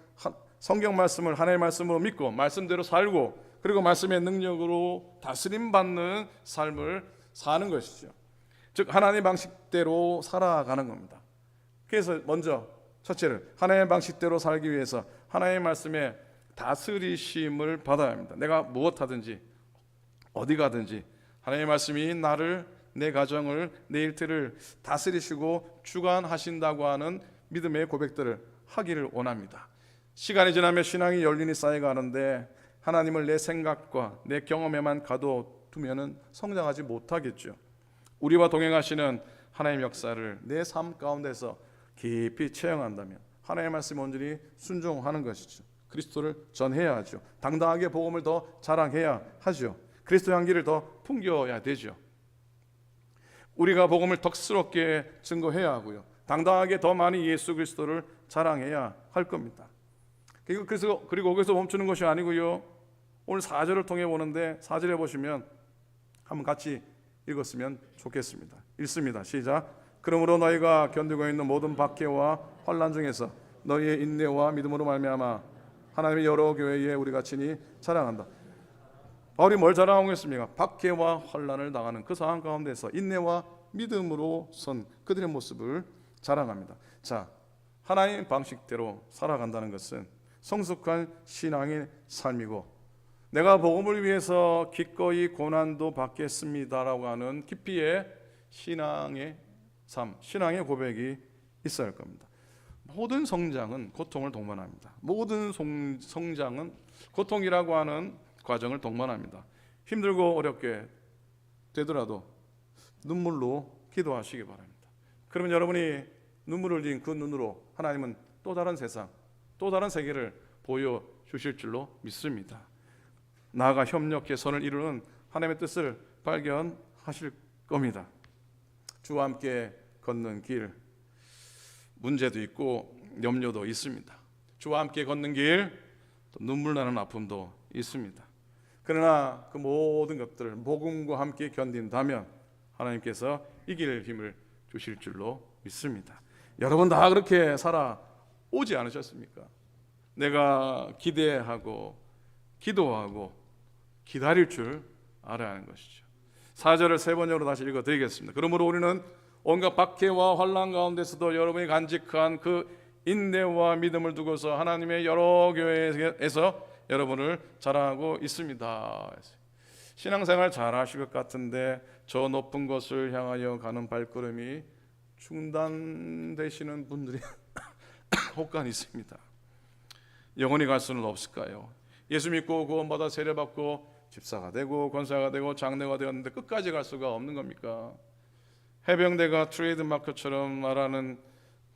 성경 말씀을 하나님의 말씀으로 믿고 말씀대로 살고, 그리고 말씀의 능력으로 다스림받는 삶을 사는 것이죠. 즉 하나님의 방식대로 살아가는 겁니다. 그래서 먼저 첫째를, 하나님의 방식대로 살기 위해서 하나님의 말씀에 다스리심을 받아야 합니다. 내가 무엇하든지 어디 가든지 하나님의 말씀이 나를, 내 가정을, 내 일터를 다스리시고 주관하신다고 하는 믿음의 고백들을 하기를 원합니다. 시간이 지나면 신앙이 연륜이 쌓여가는데 하나님을 내 생각과 내 경험에만 가둬두면 성장하지 못하겠죠. 우리와 동행하시는 하나님의 역사를 내 삶 가운데서 깊이 체험한다면 하나님의 말씀에 온전히 순종하는 것이죠. 그리스도를 전해야 하죠. 당당하게 복음을 더 자랑해야 하죠. 그리스도 향기를 더 풍겨야 되죠. 우리가 복음을 덕스럽게 증거해야 하고요. 당당하게 더 많이 예수 그리스도를 자랑해야 할 겁니다. 그리고 거기서 멈추는 것이 아니고요. 오늘 4절을 통해 보는데 4절에 보시면 한번 같이 읽었으면 좋겠습니다. 읽습니다. 시작. 그러므로 너희가 견디고 있는 모든 박해와 환난 중에서 너희의 인내와 믿음으로 말미암아 하나님의 여러 교회에 우리가 친히 자랑한다. 바울이 뭘 자랑하고 있습니까? 박해와 환난을 당하는 그 상황 가운데서 인내와 믿음으로 선 그들의 모습을 자랑합니다. 자, 하나님의 방식대로 살아간다는 것은 성숙한 신앙의 삶이고, 내가 복음을 위해서 기꺼이 고난도 받겠습니다라고 하는 깊이의 신앙의 삶, 신앙의 고백이 있어야 할 겁니다. 모든 성장은 고통을 동반합니다. 모든 성장은 고통이라고 하는 과정을 동반합니다. 힘들고 어렵게 되더라도 눈물로 기도하시기 바랍니다. 그러면 여러분이 눈물을 흘린 그 눈으로 하나님은 또 다른 세상, 또 다른 세계를 보여주실 줄로 믿습니다. 나아가 협력해 선을 이루는 하나님의 뜻을 발견하실 겁니다. 주와 함께 걷는 길, 문제도 있고 염려도 있습니다. 주와 함께 걷는 길, 또 눈물 나는 아픔도 있습니다. 그러나 그 모든 것들을 복음과 함께 견딘다면 하나님께서 이길 힘을 주실 줄로 믿습니다. 여러분 다 그렇게 살아오지 않으셨습니까? 내가 기대하고 기도하고 기다릴 줄 알아야 하는 것이죠. 4절을 세 번역으로 다시 읽어드리겠습니다. 그러므로 우리는 온갖 박해와 환난 가운데서도 여러분이 간직한 그 인내와 믿음을 두고서 하나님의 여러 교회에서 여러분을 자랑하고 있습니다. 신앙생활 잘 하실 것 같은데 저 높은 곳을 향하여 가는 발걸음이 중단되시는 분들이 혹간 있습니다. 영원히 갈 수는 없을까요? 예수 믿고 구원받아 세례받고 집사가 되고 권사가 되고 장로가 되었는데 끝까지 갈 수가 없는 겁니까? 해병대가 트레이드마크처럼 말하는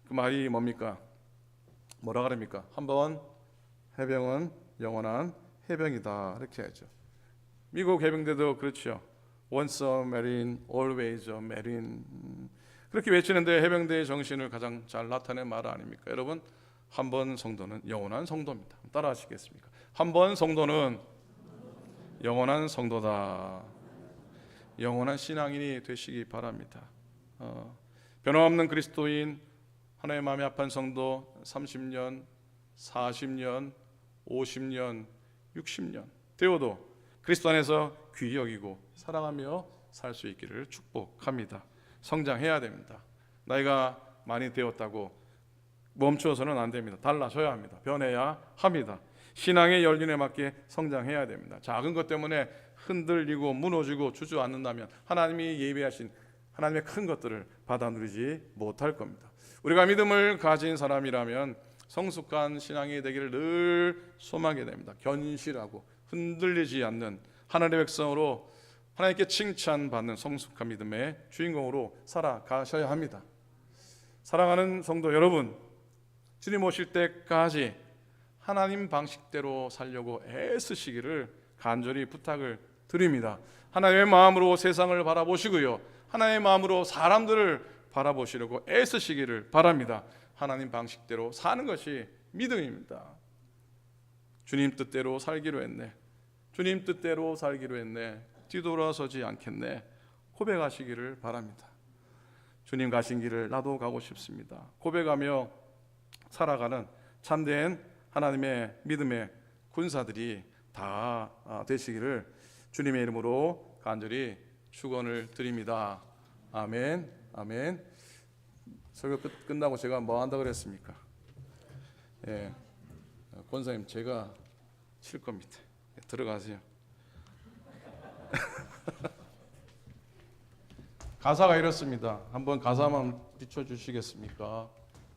그 말이 뭡니까? 뭐라 그럽니까? 한번 해병은 영원한 해병이다, 이렇게 하죠. 미국 해병대도 그렇죠. Once a marine, always a marine. 그렇게 외치는데 해병대의 정신을 가장 잘 나타낸 말 아닙니까? 여러분, 한 번 성도는 영원한 성도입니다. 따라 하시겠습니까? 한 번 성도는 영원한 성도다. 영원한 신앙인이 되시기 바랍니다. 변함없는 그리스도인, 하나님의 마음이 아픈 성도 30년, 40년, 50년, 60년 되어도 그리스도 안에서 귀히 여기고 사랑하며 살 수 있기를 축복합니다. 성장해야 됩니다. 나이가 많이 되었다고 멈추어서는 안 됩니다. 달라져야 합니다. 변해야 합니다. 신앙의 연륜에 맞게 성장해야 됩니다. 작은 것 때문에 흔들리고 무너지고 주저앉는다면 하나님이 예비하신 하나님의 큰 것들을 받아 누리지 못할 겁니다. 우리가 믿음을 가진 사람이라면 성숙한 신앙이 되기를 늘 소망하게 됩니다. 견실하고 흔들리지 않는 하나님의 백성으로 하나님께 칭찬받는 성숙한 믿음의 주인공으로 살아가셔야 합니다. 사랑하는 성도 여러분, 주님 오실 때까지 하나님 방식대로 살려고 애쓰시기를 간절히 부탁을 드립니다. 하나님의 마음으로 세상을 바라보시고요, 하나님의 마음으로 사람들을 바라보시려고 애쓰시기를 바랍니다. 하나님 방식대로 사는 것이 믿음입니다. 주님 뜻대로 살기로 했네, 주님 뜻대로 살기로 했네, 뒤돌아서지 않겠네, 고백하시기를 바랍니다. 주님 가신 길을 나도 가고 싶습니다. 고백하며 살아가는 참된 하나님의 믿음의 군사들이 다 되시기를 주님의 이름으로 간절히 축원을 드립니다. 아멘, 아멘. 설교 끝나고 제가 뭐 한다 그랬습니까? 예, 권사님 제가 칠 겁니다. 들어가세요. 가사가 이렇습니다. 한번 가사만 비춰주시겠습니까?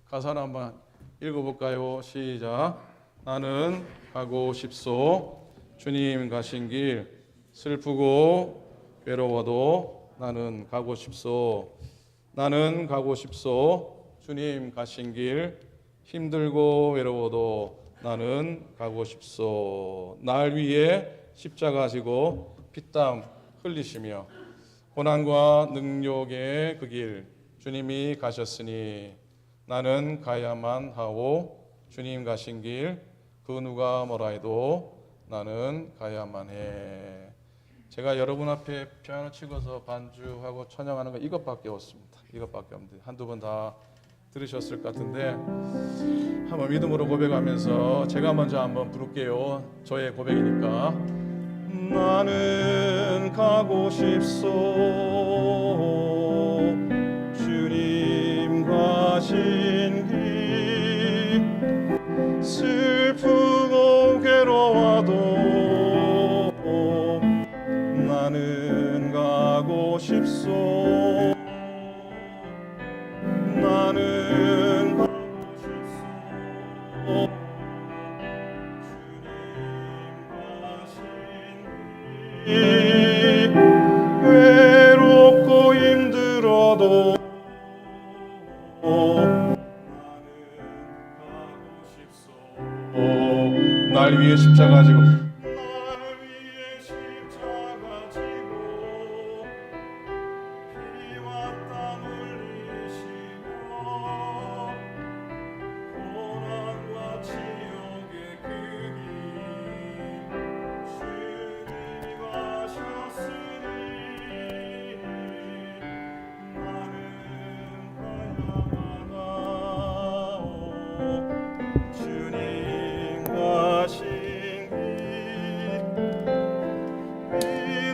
가사는 한번 읽어볼까요? 시작. 나는 가고 싶소. 주님 가신 길 슬프고 외로워도 나는 가고 싶소. 나는 가고 싶소. 주님 가신 길 힘들고 외로워도 나는 가고 싶소. 날 위해 십자가 지고 피땀 흘리시며 고난과 능력의 그 길 주님이 가셨으니 나는 가야만 하오. 주님 가신 길 그 누가 뭐라 해도 나는 가야만 해. 제가 여러분 앞에 피아노 치고서 반주하고 찬양하는 거 이것밖에 없습니다. 이것밖에 없는데 한두 번 다 들으셨을 것 같은데 한번 믿음으로 고백하면서 제가 먼저 한번 부를게요. 저의 고백이니까. 나는 가고 싶소 주님 가신 길 슬프고 괴로워도 나는 가고 싶소 나는 가고 싶소 외롭고 힘들어도 나는 가고 싶소 날 위해 십자가 지고 피와 땀 흘리시며 고난과 지옥의 그 길 주님이 가셨으니 나는 가야만 하오 주님 가신 길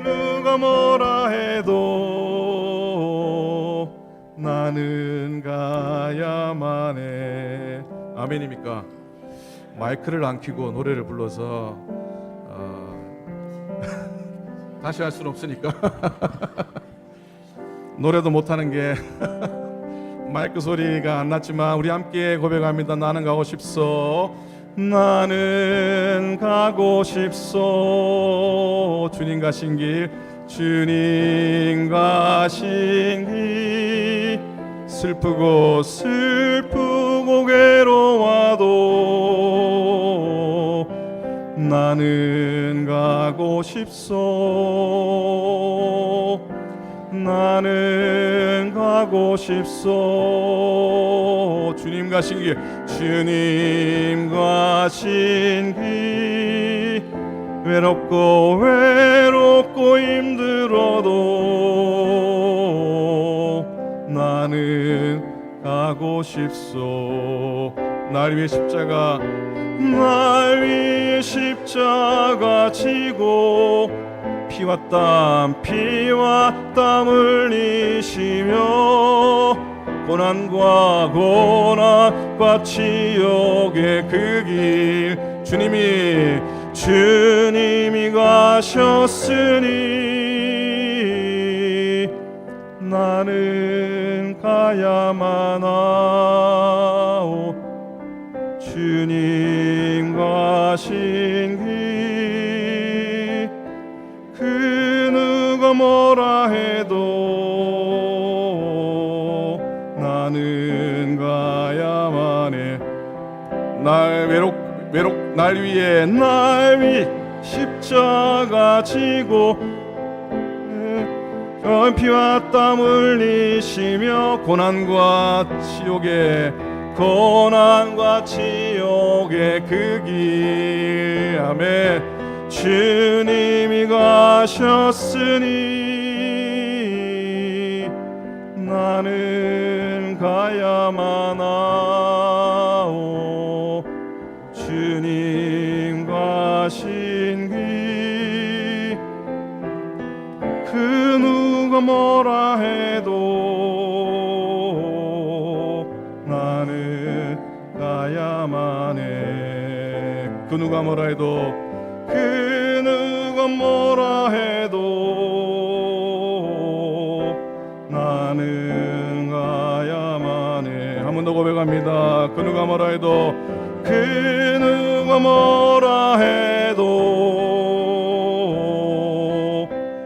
누가 뭐라 해도 나는 가야만 해. 아멘입니까? 마이크를 안 켜고 노래를 불러서 다시 할 수는 없으니까 노래도 못하는 게 마이크 소리가 안 났지만 우리 함께 고백합니다. 나는 가고 싶소 나는 가고 싶소 주님 가신 길 주님 가신 길 슬프고 괴로워도 나는 가고 싶소 나는 가고 싶소 주님 가신 길 주님 가신 길 외롭고 힘들어도 나는 가고 싶소 날 위해 십자가 지고 피와 땀 흘리시며 고난과 지옥의 그 길 주님이 가셨으니 나는 가야만 하오 주님 가신 길 그 누가 뭐라 해도 나는 가야만 해 날 위해 십자가 지고 피와 땀 흘리시며 고난과 지옥의 그 길 아멘 주님이 가셨으니 나는 가야만 하오 주님 가신 길 그 누가 뭐라 해도 나는 가야만 해 그 누가 뭐라 해도 나는 가야만 해 한 번 더 고백합니다 그 누가 뭐라 해도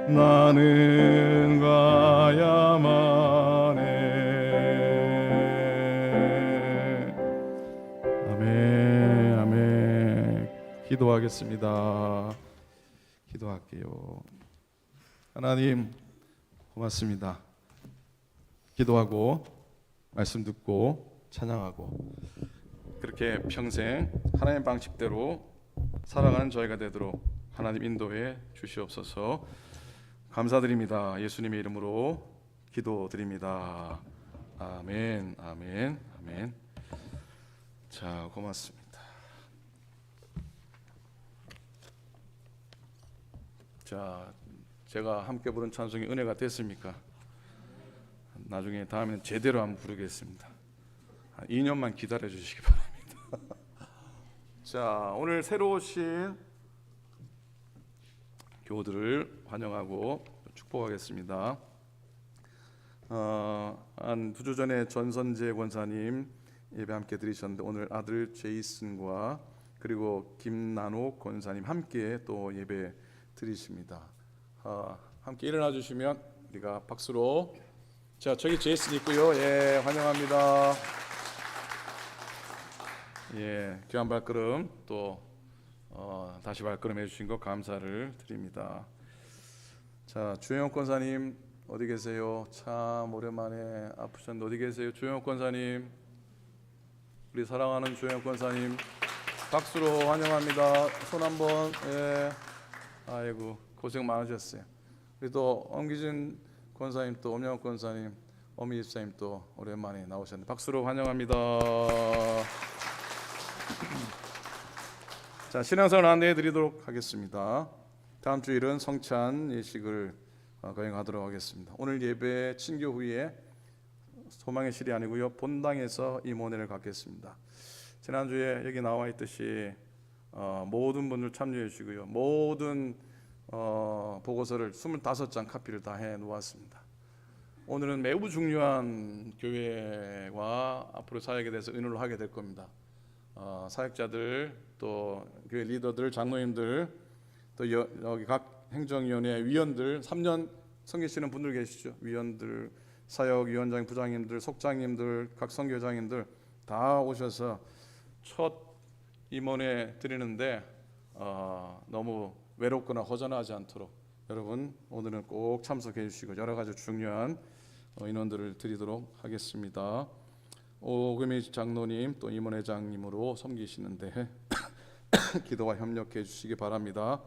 나는 가야만 해 아멘 기도하겠습니다 기도할게요 하나님 고맙습니다. 기도하고 말씀 듣고 찬양하고 그렇게 평생 하나님 방식대로 살아가는 저희가 되도록 하나님 인도해 주시옵소서. 감사드립니다. 예수님의 이름으로 기도드립니다. 아멘, 아멘, 아멘. 자, 고맙습니다. 자, 제가 함께 부른 찬송이 은혜가 됐습니까? 나중에 다음에는 제대로 한번 부르겠습니다. 2년만 기다려 주시기 바랍니다. 자, 오늘 새로 오신 교우들을 환영하고 축복하겠습니다. 한 2주 전에 전선재 권사님 예배 함께 드리셨는데 오늘 아들 제이슨과 그리고 김난옥 권사님 함께 또 예배 드리십니다. 함께 일어나 주시면 우리가 박수로. 자, 저기 제이슨 있고요. 예, 환영합니다. 예, 귀한 발걸음 또 다시 발걸음 해주신 것 감사를 드립니다. 자, 주영욱 권사님 어디 계세요? 참 오랜만에 아프셨는데 어디 계세요? 주영욱 권사님, 우리 사랑하는 주영욱 권사님 박수로 환영합니다. 손 한번. 예, 아이고 고생 많으셨어요. 우리 또 엄기준 권사님 또 엄영욱 권사님, 어미 집사님 또 오랜만에 나오셨는데 박수로 환영합니다. 자, 신앙생활 안내해 드리도록 하겠습니다. 다음 주일은 성찬 예식을 거행하도록 하겠습니다. 오늘 예배 친교 후에 소망의 실이 아니고요, 본당에서 임원회를 갖겠습니다. 지난주에 여기 나와 있듯이 모든 분들 참여해 주시고요, 모든 보고서를 25장 카피를 다 해 놓았습니다. 오늘은 매우 중요한 교회와 앞으로 사역에 대해서 의논을 하게 될 겁니다. 사역자들, 또 교회 리더들, 장로님들, 또 여기 각 행정위원회 위원들, 3년 섬기시는 분들 계시죠. 위원들, 사역위원장, 부장님들, 속장님들, 각 선교장님들 다 오셔서 첫 임원회 드리는데 너무 외롭거나 허전하지 않도록 여러분 오늘은 꼭 참석해 주시고 여러 가지 중요한 인원들을 드리도록 하겠습니다. 오금희 장로님 또 임원회장님으로 섬기시는데 기도와 협력해 주시기 바랍니다.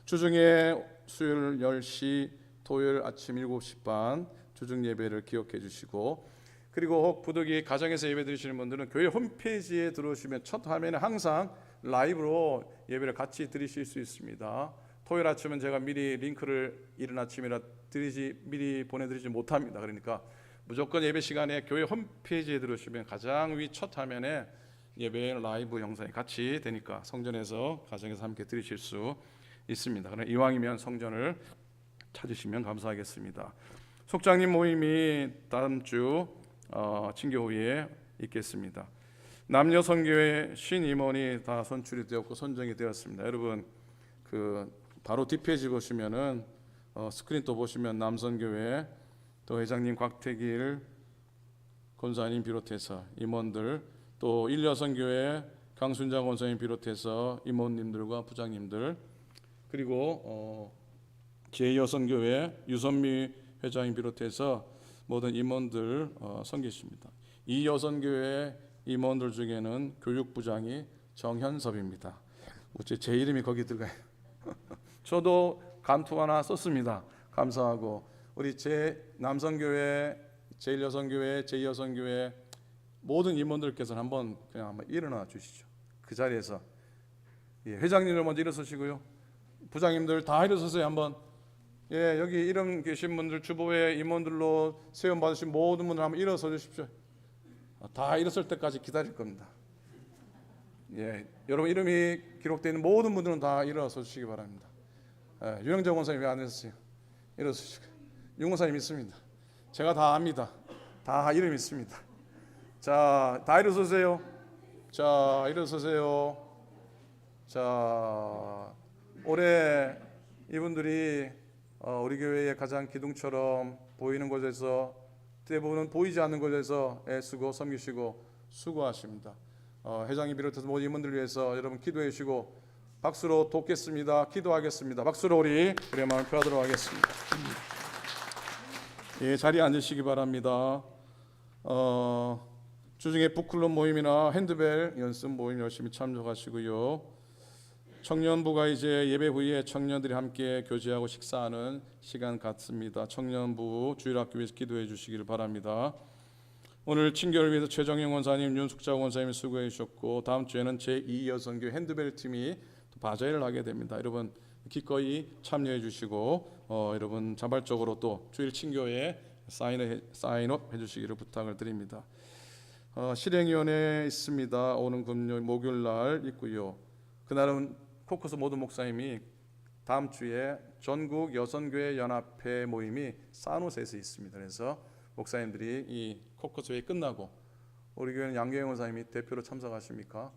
주중에 수요일 10시, 토요일 아침 7시 반 주중 예배를 기억해 주시고, 그리고 부득이 가정에서 예배 드리시는 분들은 교회 홈페이지에 들어오시면 첫 화면에 항상 라이브로 예배를 같이 드리실 수 있습니다. 토요일 아침은 제가 미리 링크를 이른 아침이라 미리 보내드리지 못합니다. 그러니까 무조건 예배 시간에 교회 홈페이지에 들어오시면 가장 위 첫 화면에 예배 라이브 영상이 같이 되니까 성전에서 가정에서 함께 드리실 수 있습니다. 그러나 이왕이면 성전을 찾으시면 감사하겠습니다. 속장님 모임이 다음 주 친교 후에 있겠습니다. 남녀 선교회 신임원이 다 선출이 되었고 선정이 되었습니다. 여러분 그 바로 뒷페이지 보시면은 스크린 또 보시면 남선교회 또 회장님 곽태길 권사님 비롯해서 임원들, 또 일여선교회 강순장 권사님 비롯해서 임원님들과 부장님들, 그리고 제2여선교회 유선미 회장님 비롯해서 모든 임원들 섬기십니다. 이 여선교회 임원들 중에는 교육부장이 정현섭입니다. 어째 제 이름이 거기 들어가요. 저도 감투 하나 썼습니다. 감사하고 우리 제 남선교회, 제1여선교회, 제2여선교회 모든 임원들께서는 한번 일어나 주시죠. 그 자리에서 회장님들 먼저 일어서시고요, 부장님들 다 일어서세요. 한번 여기 이름 계신 분들, 주보회 임원들로 세움 받으신 모든 분들 한번 일어서 주십시오. 다 일어설 때까지 기다릴 겁니다. 여러분 이름이 기록되어 있는 모든 분들은 다 일어서 주시기 바랍니다. 유영재 권사님 왜 안 했어요? 일어서시고. 윤 권사님 있습니다. 제가 다 압니다. 다 이름 있습니다. 자, 다 일어서세요. 자, 일어서세요. 자, 올해 이분들이 우리 교회의 가장 기둥처럼 보이는 곳에서 대부분은 보이지 않는 곳에서 애쓰고 섬기시고 수고하십니다. 회장님 비롯해서 모든 임원들 위해서 여러분 기도해 주시고 박수로 돕겠습니다. 기도하겠습니다. 박수로 우리의 마음을 표하도록 하겠습니다. 예, 자리에 앉으시기 바랍니다. 주중에 북클럽 모임이나 핸드벨 연습 모임 열심히 참석하시고요. 청년부가 이제 예배 후에 청년들이 함께 교제하고 식사하는 시간 같습니다. 청년부 주일학교 위해서 기도해 주시기를 바랍니다. 오늘 친교를 위해서 최정영 원사님, 윤숙자 원사님 수고해 주셨고 다음 주에는 제2여성교 핸드벨 팀이 또 바자회를 하게 됩니다. 여러분 기꺼이 참여해 주시고 여러분 자발적으로 또 주일 친교에 사인업 해주시기를 부탁을 드립니다. 실행위원회 있습니다. 오는 금요일 목요일 날 있고요. 그날은 코커스 모든 목사님이 다음 주에 전국 여선교회 연합회 모임이 산호세에서 있습니다. 그래서 목사님들이 이 코커스 회의 끝나고 우리 교회는 양교영 원사님이 대표로 참석하십니까?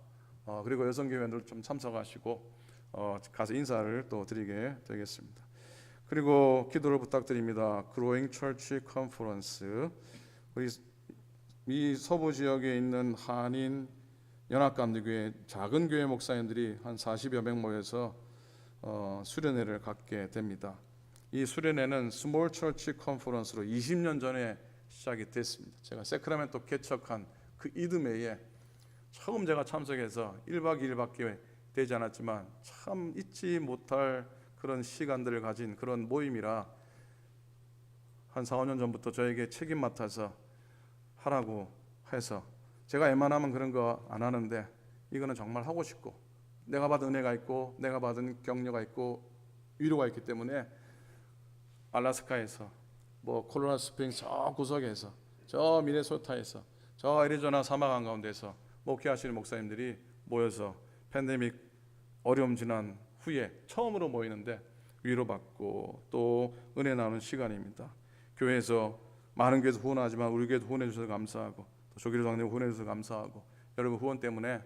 그리고 여선교회원들 좀 참석하시고 가서 인사를 또 드리게 되겠습니다. 그리고 기도를 부탁드립니다. Growing Church Conference, 우리 이 서부 지역에 있는 한인 연합감리교회 작은 교회 목사님들이 한 40여 명 모여서 수련회를 갖게 됩니다. 이 수련회는 Small Church Conference로 20년 전에 시작이 됐습니다. 제가 세크라멘토 개척한 그 이듬해에 처음 제가 참석해서 1박 2일밖에 되지 않았지만 참 잊지 못할 그런 시간들을 가진 그런 모임이라 한 4, 5년 전부터 저에게 책임 맡아서 하라고 해서 제가 웬만하면 그런 거 안 하는데 이거는 정말 하고 싶고 내가 받은 은혜가 있고 내가 받은 격려가 있고 위로가 있기 때문에 알래스카에서 뭐 콜로라도 스프링스 저 구석에서 저 미네소타에서 저 애리조나 사막 한가운데서 목회하시는 목사님들이 모여서 팬데믹 어려움 지난 후에 처음으로 모이는데 위로받고 또 은혜 나누는 시간입니다. 교회에서 많은 교회에서 후원하지만 우리 교회도 후원해 주셔서 감사하고 또 조기로 장님 후원해 주셔서 감사하고 여러분 후원 때문에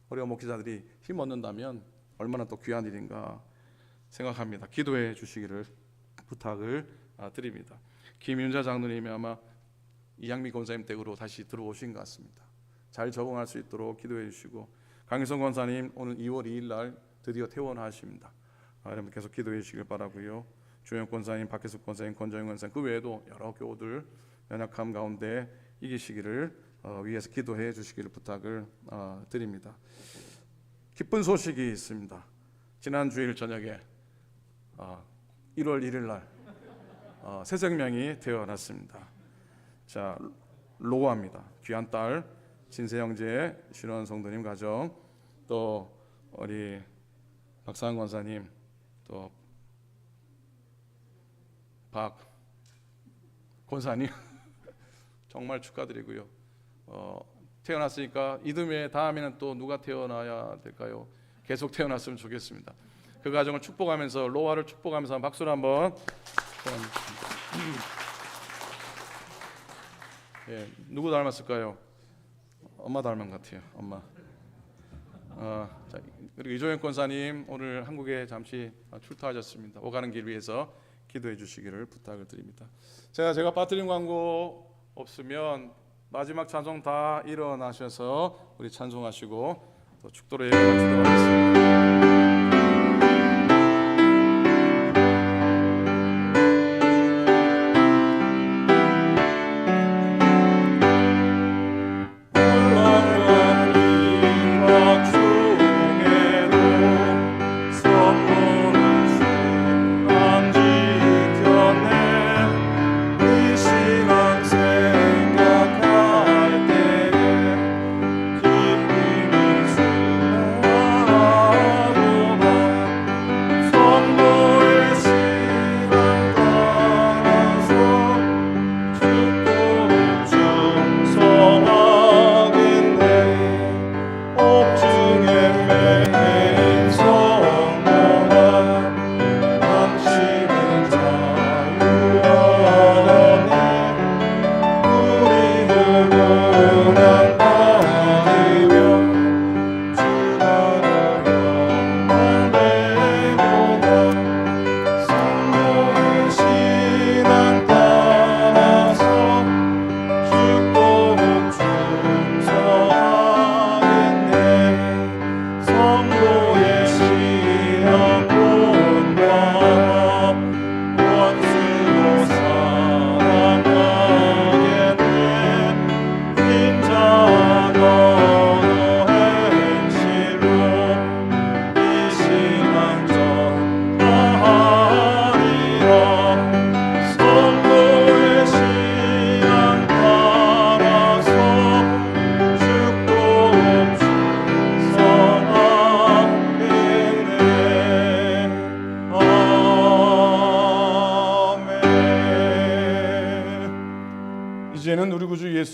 우리가 목회자들이 힘 얻는다면 얼마나 또 귀한 일인가 생각합니다. 기도해 주시기를 부탁을 드립니다. 김윤자 장로님이 아마 이양미 권사님 댁으로 다시 들어오신 것 같습니다. 잘 적응할 수 있도록 기도해 주시고 강희성 권사님 오늘 2월 2일 날 드디어 퇴원하십니다. 여러분 계속 기도해 주시길 바라고요. 조영 권사님, 박혜숙 권사님, 권정영 권사님 그 외에도 여러 교우들 연약함 가운데 이기시기를 위해서 기도해 주시기를 부탁을 드립니다. 기쁜 소식이 있습니다. 지난 주일 저녁에 1월 1일 날 새 생명이 태어났습니다. 자, 로아입니다. 귀한 딸 진세영제 신원 성도님 가정 또 우리 박상환 권사님 또 박 권사님 정말 축하드리고요. 태어났으니까 이듬해 다음에는 또 누가 태어나야 될까요? 계속 태어났으면 좋겠습니다. 그 가정을 축복하면서 로아를 축복하면서 박수를 한번. 예, 누구 닮았을까요? 엄마 닮은 것 같아요. 엄마. 자, 그리고 이조영 권사님 오늘 한국에 잠시 출타하셨습니다. 오가는 길 위해서 기도해 주시기를 부탁을 드립니다. 제가 빠뜨린 광고 없으면 마지막 찬송 다 일어나셔서 우리 찬송하시고 또 축도로 예배 마치도록 하겠습니다. 기쁨이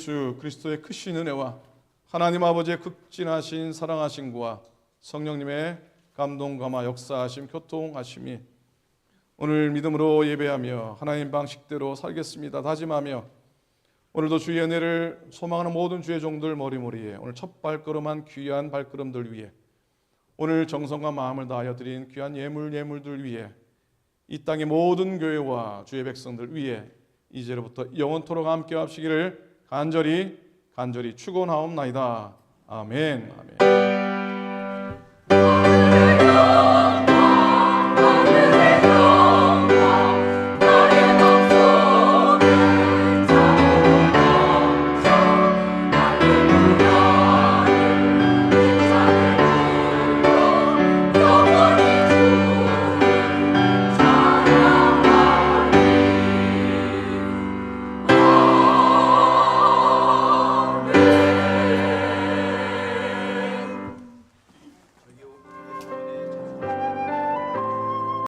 예수 그리스도의 크신 은혜와 하나님 아버지의 극진하신 사랑하심과 성령님의 감동 감화 역사하심 교통하심이 오늘 믿음으로 예배하며 하나님 방식대로 살겠습니다 다짐하며 오늘도 주의 은혜를 소망하는 모든 주의 종들 머리머리에 오늘 첫 발걸음한 귀한 발걸음들 위해 오늘 정성과 마음을 다하여 드린 귀한 예물들 위해 이 땅의 모든 교회와 주의 백성들 위해 이제로부터 영원토록 함께 하시기를 간절히 축원하옵나이다. 아멘.